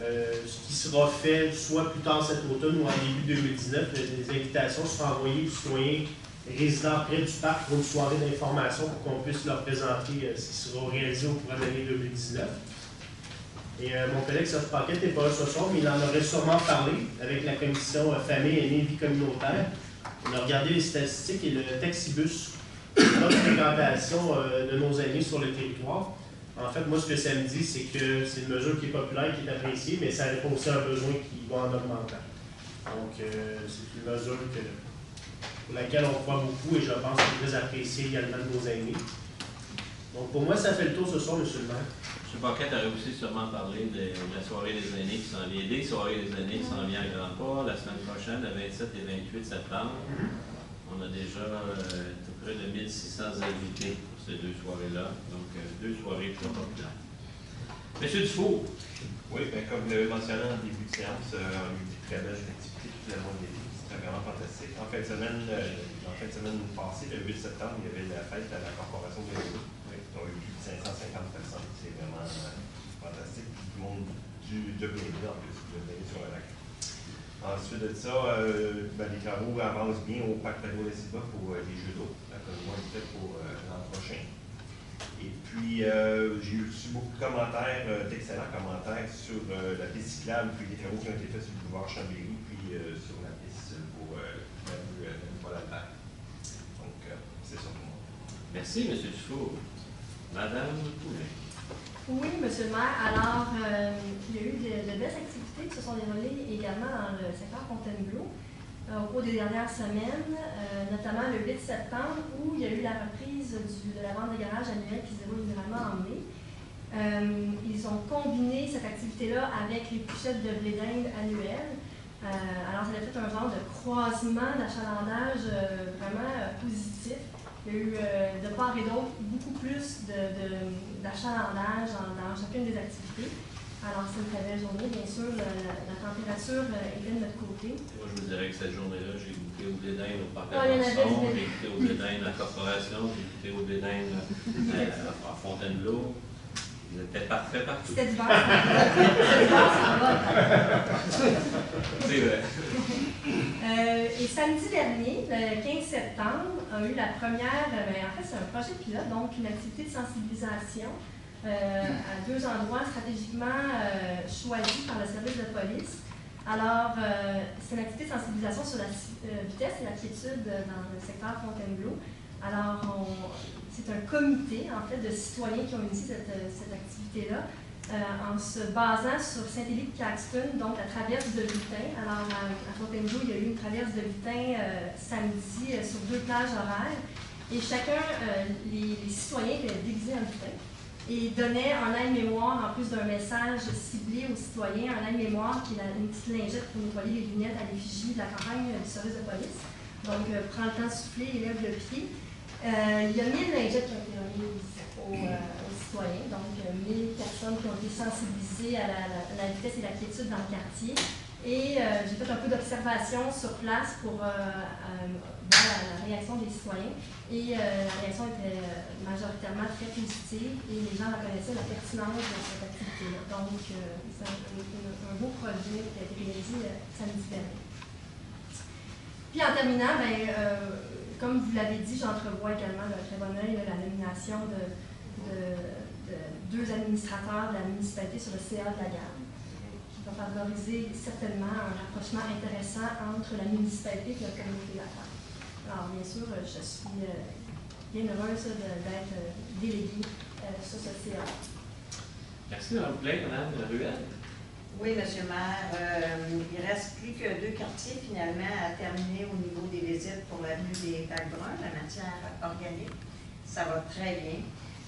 Ce qui sera fait soit plus tard cet automne ou en début 2019, les invitations seront envoyées aux citoyens résidents près du parc pour une soirée d'information pour qu'on puisse leur présenter ce qui sera réalisé au cours de l'année 2019. Et mon collègue Serge Paquette n'est pas là ce soir, mais il en aurait sûrement parlé avec la commission Famille, Aînés et Vie communautaire. On a regardé les statistiques et le taxibus, notre fréquentation de nos aînés sur le territoire. En fait, moi, ce que ça me dit, c'est que c'est une mesure qui est populaire, qui est appréciée, mais ça répond aussi à un besoin qui va en augmentant. Donc, c'est une mesure pour laquelle on croit beaucoup et je pense qu'elle est très appréciée également de nos aînés. Donc, pour moi, ça fait le tour ce soir, M. le maire. M. Paquette aurait aussi sûrement parlé de la soirée des aînés qui s'en vient, des soirées des aînés qui s'en vient à Grand-Port la semaine prochaine, le 27 et 28 septembre. On a déjà tout près de 1600 invités pour ces 2 soirées-là. Donc, 2 soirées très populaires. Monsieur Dufour. Oui, bien, comme vous l'avez mentionné en début de séance, on a eu des très belles activités tout le mois de l'été. C'était vraiment fantastique. En fin de semaine passée, le 8 septembre, il y avait la fête à la Corporation de Blainville. On a eu plus de 550 personnes. C'est vraiment fantastique. Tout le monde de Blainville, en plus, de Blainville sur le lac. Ensuite de ça, les travaux avancent bien au parc Pedro-Lessiba pour les Jeux d'eau. La commune est faite pour l'an prochain. Et puis, Puis j'ai eu reçu beaucoup de commentaires, d'excellents commentaires sur la piste cyclable, puis les travaux qui ont été faits sur le boulevard Chambéry, puis sur la piste pour la rue Paul-Albert. Donc, c'est ça pour moi. Merci, M. Dufour. Madame Poulin. Oui, Monsieur le maire. Alors, il y a eu de belles activités qui se sont déroulées également dans le secteur Fontainebleau au cours des dernières semaines, notamment le 8 septembre, où il y a eu la reprise de la vente de garage annuelle qui se déroule généralement en mai. Ils ont combiné cette activité-là avec les couchettes de blé d'Inde annuelles. Alors, ça a fait un genre de croisement d'achalandage vraiment positif. Il y a eu de part et d'autre beaucoup plus d'achalandage dans chacune des activités. Alors, c'est une très belle journée. Bien sûr, la température était de notre côté. Moi, je vous dirais que cette journée-là, j'ai goûté au blé d'Inde au parc il y en avait d'Alençon, j'ai goûté au blé d'Inde à la Corporation, j'ai goûté au blé d'Inde à Fontainebleau. Ils étaient parfaits partout. C'était d'hiver. C'était d'hiver, ça va. C'est vrai. Et samedi dernier, le 15 septembre, a eu la première, en fait c'est un projet pilote, donc une activité de sensibilisation à 2 endroits stratégiquement choisis par le service de police. Alors, c'est une activité de sensibilisation sur la vitesse et la quiétude dans le secteur Fontainebleau. Alors, c'est un comité, en fait, de citoyens qui ont initié cette activité-là, en se basant sur Saint-Élie-de-Caxton, donc la traverse de Lutin. Alors, à Fontainebleau, il y a eu une traverse de Lutin samedi sur 2 plages horaires. Et chacun, les citoyens étaient déguisés en lutin et donnaient un aide-mémoire, en plus d'un message ciblé aux citoyens, un aide-mémoire qui est une petite lingette pour nettoyer les lunettes à l'effigie de la campagne du service de police. Donc, prends le temps de souffler et lève le pied. Il y a 1000 lingettes qui ont été remises aux citoyens, donc 1000 personnes qui ont été sensibilisées à la vitesse et la quiétude dans le quartier. Et j'ai fait un peu d'observation sur place pour voir la réaction des citoyens. Et la réaction était majoritairement très positive et les gens reconnaissaient la pertinence de cette activité-là. Donc, c'est un beau projet qui a été réalisé samedi dernier. Puis en terminant, comme vous l'avez dit, j'entrevois également d'un très bon œil la nomination de 2 administrateurs de la municipalité sur le CA de la Garde, qui va favoriser certainement un rapprochement intéressant entre la municipalité et la communauté locale. Alors, bien sûr, je suis bien heureuse d'être déléguée sur ce CA. Merci, Mme Poulin. Mme Ruel. Oui, M. le maire. Il ne reste plus que 2 quartiers, finalement, à terminer au niveau des visites pour l'avenue des Bacs-Bruns, la matière organique. Ça va très bien.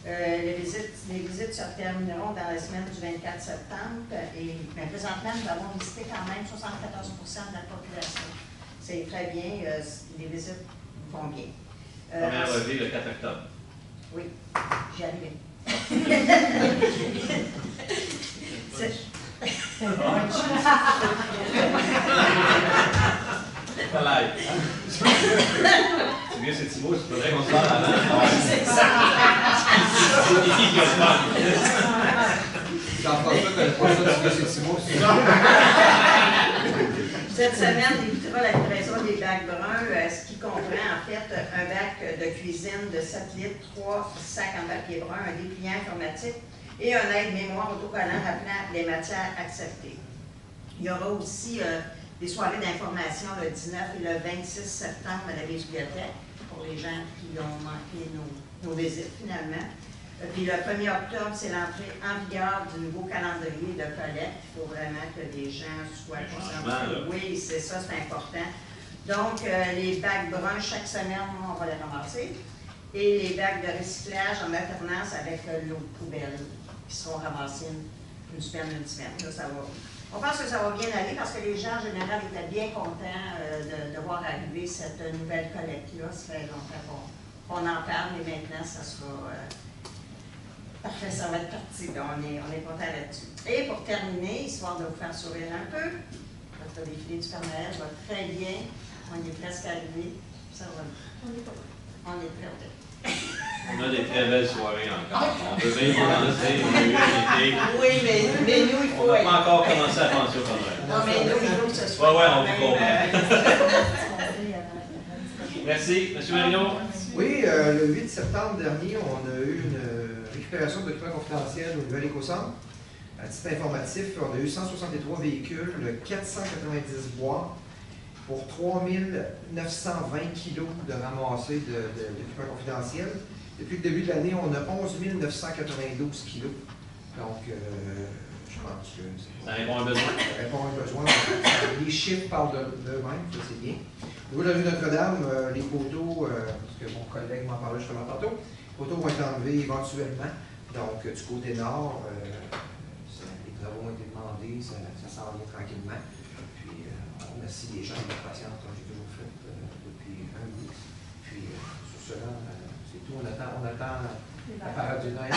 Les visites se termineront dans la semaine du 24 septembre et présentement, nous avons visité quand même 74% de la population. C'est très bien, les visites vont bien. Première levée le 4 octobre. Oui, j'y arrive. Pas live. C'est mieux, c'est Thibaut, il faudrait qu'on se parle avant. C'est ça. C'est qui qui a le parle? Jean-François connaît pas ça, c'est Thibaut. Cette semaine, on débutera la livraison des bacs bruns, ce qui comprend en fait un bac de cuisine de 7 litres, 3 sacs en papier brun, un dépliant informatique et un aide-mémoire autocollant rappelant les matières acceptées. Il y aura aussi des soirées d'information le 19 et le 26 septembre à la bibliothèque pour les gens qui ont manqué nos visites finalement. Puis le 1er octobre, c'est l'entrée en vigueur du nouveau calendrier de collecte. Il faut vraiment que les gens soient conscients. Oui, c'est ça, c'est important. Donc, les bacs bruns, chaque semaine, on va les ramasser. Et les bacs de recyclage en alternance avec l'eau de poubelle qui seront ramassés une semaine. Là, ça va. On pense que ça va bien aller parce que les gens, en général, étaient bien contents de voir arriver cette nouvelle collecte-là. Ça fait longtemps qu'on en parle, mais maintenant, ça sera... parfait, ça va être parti. On est content là-dessus. Et pour terminer, histoire de vous faire sourire un peu, notre défilé du Père Noël va très bien. On est presque arrivé. Ça va. On est prêts. On a des très belles soirées encore. On peut bien commencer. On a eu un été. Oui, mais nous, il faut. On n'a pas encore commencé à penser au Père Noël. Non, mais nous, il faut que ce soit. Oui, on vous comprend. Merci. M. Marino. Oui, le 8 septembre dernier, on a eu une récupération de documents confidentiels au nouvel éco-centre. À titre informatif, on a eu 163 véhicules, 490 boîtes pour 3920 kilos de ramassés de documents confidentiels. Depuis le début de l'année, on a 11 992 kilos. Donc, je pense que ça répond à un besoin. Ça répond à un besoin. Les chiffres parlent d'eux-mêmes, ça c'est bien. Au niveau de la rue Notre-Dame, les poteaux, parce que mon collègue m'en parlait justement tantôt, les poteaux vont être enlevés éventuellement. Donc, du côté nord, les travaux ont été demandés, ça s'en vient tranquillement. Puis, on remercie les gens de leur patience, comme j'ai toujours fait depuis un bout. Puis, sur cela, c'est tout. On attend la parade du Noël.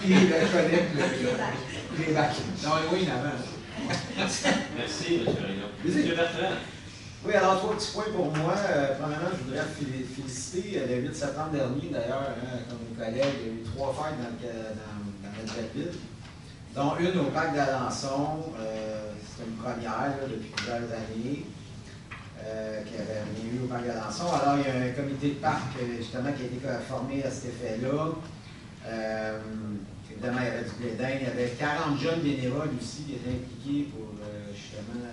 Puis, la collecte, les vacs. Non, oui, avant. Merci, M. Réunion. M. Bertrand. Oui, alors, 3 petits points pour moi. Premièrement, je voudrais féliciter le 8 septembre dernier, d'ailleurs, comme mes collègues, il y a eu 3 fêtes dans notre belle ville, dont une au parc d'Alençon. C'était une première là, depuis plusieurs années qu'il y avait rien eu au parc d'Alençon. Alors, il y a un comité de parc, justement, qui a été formé à cet effet-là. Évidemment, il y avait du blédin. Il y avait 40 jeunes bénévoles aussi qui étaient impliqués pour, justement,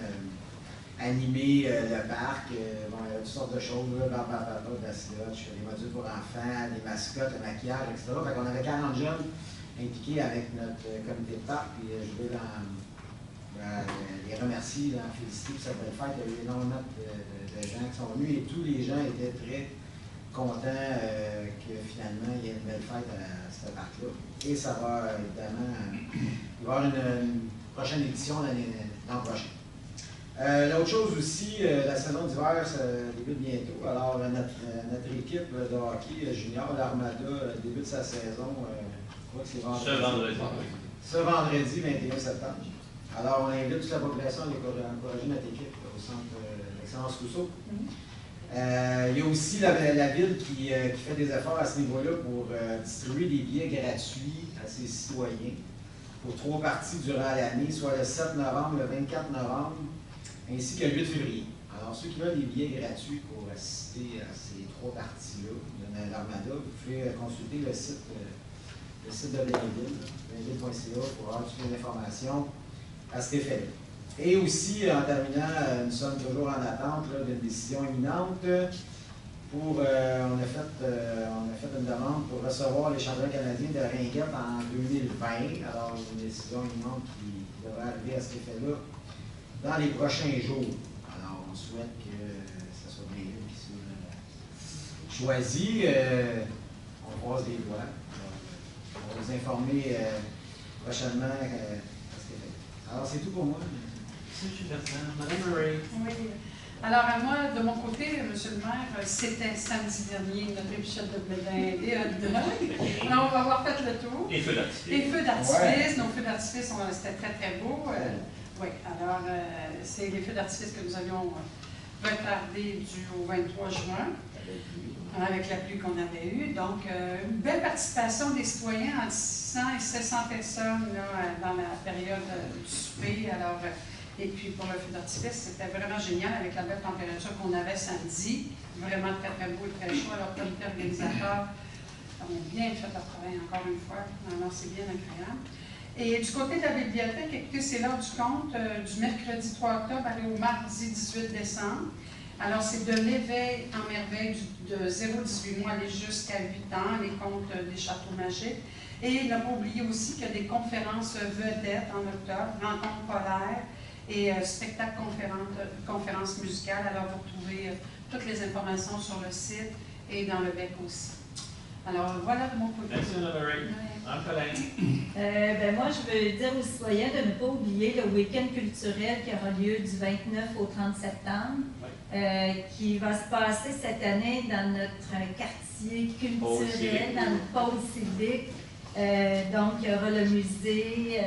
animer le parc. Bon, il y avait toutes sortes de choses, de la slush, des modules pour enfants, des mascottes, le maquillage, etc. Fait qu'on avait 40 jeunes impliqués avec notre comité de parc. Puis je voulais les remercier, les féliciter pour cette belle fête. Il y a eu énormément de gens qui sont venus et tous les gens étaient très contents que finalement il y ait une belle fête à ce parc-là. Et ça va évidemment, il va y avoir une prochaine édition l'an prochain. L'autre chose aussi, la saison d'hiver, ça débute bientôt. Alors, notre équipe de hockey junior, l'Armada, débute sa saison, je crois que c'est vendredi. Ce vendredi, 21 septembre. Alors, on invite toute la population à encourager notre équipe au centre d'excellence Rousseau. Il y a aussi la ville qui fait des efforts à ce niveau-là pour distribuer des billets gratuits à ses citoyens pour 3 parties durant l'année, soit le 7 novembre, le 24 novembre, ainsi que le 8 février. Alors, ceux qui veulent des billets gratuits pour assister à ces 3 parties-là de l'Armada, vous pouvez consulter le site de Blainville, blainville.ca, pour avoir toutes les informations à cet effet-là. Et aussi, en terminant, nous sommes toujours en attente d'une décision imminente. On a fait une demande pour recevoir les championnats canadiens de ringuette en 2020. Alors, une décision imminente qui devrait arriver à cet effet-là dans les prochains jours. Alors, on souhaite que ce soit bien qui soit choisi. On croise les doigts. On va vous informer prochainement à cet effet. Alors, c'est tout pour moi. Merci, M. Bertrand. Mme Murray. Oui. Alors, moi, de mon côté, M. le maire, c'était samedi dernier notre épichette de blédin et hot dog. Alors, on va avoir fait le tour. Et feux d'artifice. Les feux d'artifice. Nos feux d'artifice, c'était très, très beau. Oui, alors, c'est les feux d'artifice que nous avions retardés au 23 juin, avec la pluie qu'on avait eue. Donc, une belle participation des citoyens, entre 600 et 700 personnes là, dans la période du souper. Alors, et puis pour le feu d'artifice, c'était vraiment génial avec la belle température qu'on avait samedi. Vraiment très, très beau et très chaud. Alors, le comité organisateur, on a bien fait leur travail encore une fois. Alors, c'est bien agréable. Et du côté de la bibliothèque, écoutez, c'est l'heure du compte du mercredi 3 octobre aller au mardi 18 décembre. Alors, c'est de l'éveil en merveille de 0-18 mois aller jusqu'à 8 ans, les contes des châteaux magiques. Et il n'a pas oublié aussi qu'il y a des conférences vedettes en octobre, rencontres polaires et spectacles conférences musicales. Alors, vous retrouvez toutes les informations sur le site et dans le bec aussi. Alors, voilà de mon côté. Merci, Mme Murray. Moi, je veux dire aux citoyens de ne pas oublier le week-end culturel qui aura lieu du 29 au 30 septembre, qui va se passer cette année dans notre quartier culturel, dans le pôle civique. Donc, il y aura le musée,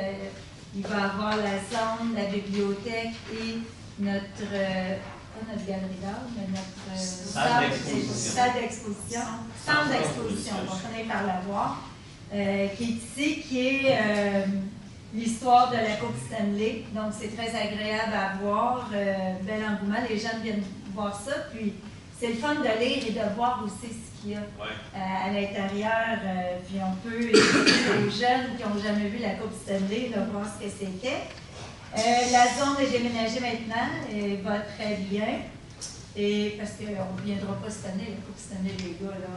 il va y avoir la zone, la bibliothèque et notre, pas notre galerie d'art, mais notre salle d'exposition, centre d'exposition, on va finir par la voir, qui est ici, qui est l'histoire de la Coupe Stanley. Donc, c'est très agréable à voir, bel engouement, les gens viennent voir ça, puis c'est le fun de lire et de voir aussi ce qu'il y a à l'intérieur. Puis on peut aider aux jeunes qui n'ont jamais vu la Coupe Stanley, de voir ce que c'était. La zone est déménagée maintenant et va très bien. Et parce qu'on ne viendra pas cette année, la Coupe Stanley, les gars. Là.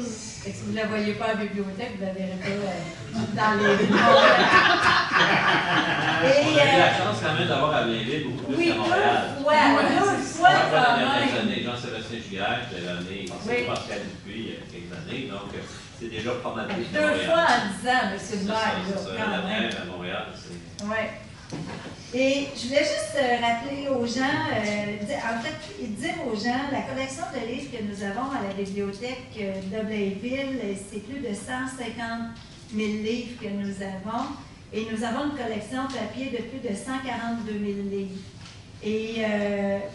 Si vous ne la voyez pas à la bibliothèque, vous ne la verrez pas dans les villes. On a eu la chance quand même d'avoir à Blainville beaucoup plus qu'à Montréal. Deux fois quand même. Jean-Sébastien Giguère, je l'avais amené ici, Pascal Dupuis, il y a quelques années. Donc, c'est déjà pas mal plus qu'à Montréal. 2 fois en 10 ans, monsieur le maire. C'est ça, la mer à Montréal, c'est... Oui. Et je voulais juste rappeler aux gens, en fait, dire aux gens, la collection de livres que nous avons à la bibliothèque de Blainville, c'est plus de 150 000 livres que nous avons. Et nous avons une collection papier de plus de 142 000 livres. Et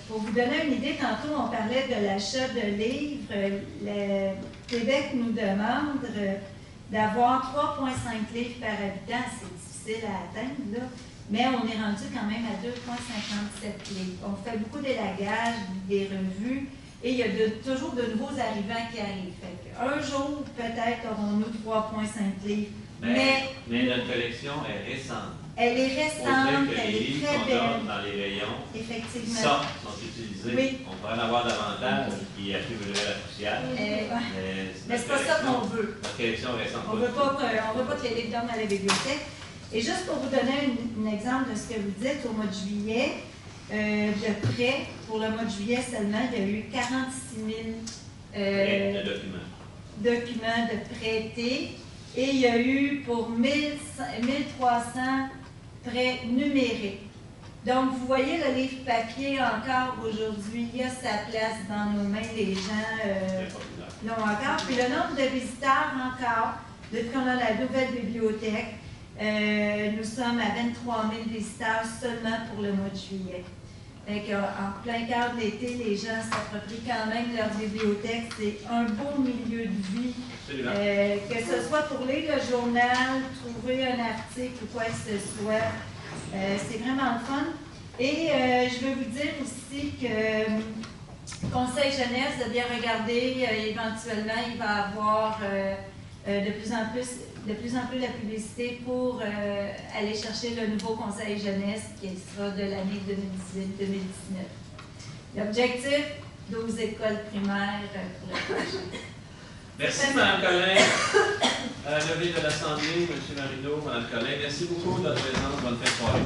pour vous donner une idée, tantôt on parlait de l'achat de livres. Le Québec nous demande d'avoir 3,5 livres par habitant. C'est difficile à atteindre, là. Mais on est rendu quand même à 2,57 livres. On fait beaucoup d'élagages, des revues, et il y a toujours de nouveaux arrivants qui arrivent. Un jour, peut-être, aurons-nous 3,5 livres. Mais notre collection est récente. Elle est récente, elle est très belle. Dans les rayons, effectivement, sont utilisés. Oui. On pourrait en avoir davantage qui accumuleraient la poussière. Mais c'est pas ça qu'on veut. Notre collection récente. On ne veut pas que les livres dorment à la bibliothèque. Et juste pour vous donner un exemple de ce que vous dites, au mois de juillet, de prêt, pour le mois de juillet seulement, il y a eu 46 000 documents de prêtés. Et il y a eu pour 1300 prêts numériques. Donc, vous voyez, le livre papier, encore aujourd'hui, il a sa place dans nos mains. Les gens l'ont encore. Puis le nombre de visiteurs, encore, depuis qu'on a la nouvelle bibliothèque, nous sommes à 23 000 visiteurs seulement pour le mois de juillet. En plein cœur de l'été, les gens s'approprient quand même leur bibliothèque. C'est un beau milieu de vie. Que ce soit pour lire le journal, trouver un article ou quoi que ce soit. C'est vraiment le fun. Et je veux vous dire aussi que Conseil Jeunesse de bien regarder, éventuellement, il va avoir de plus en plus la publicité pour aller chercher le nouveau Conseil Jeunesse qui sera de l'année 2018-2019. L'objectif, 12 écoles primaires pour le prochain. Merci, Mme Collin. À la levée de l'Assemblée, M. Marino, Mme Collin, merci beaucoup de votre présence. Bonne fin de soirée.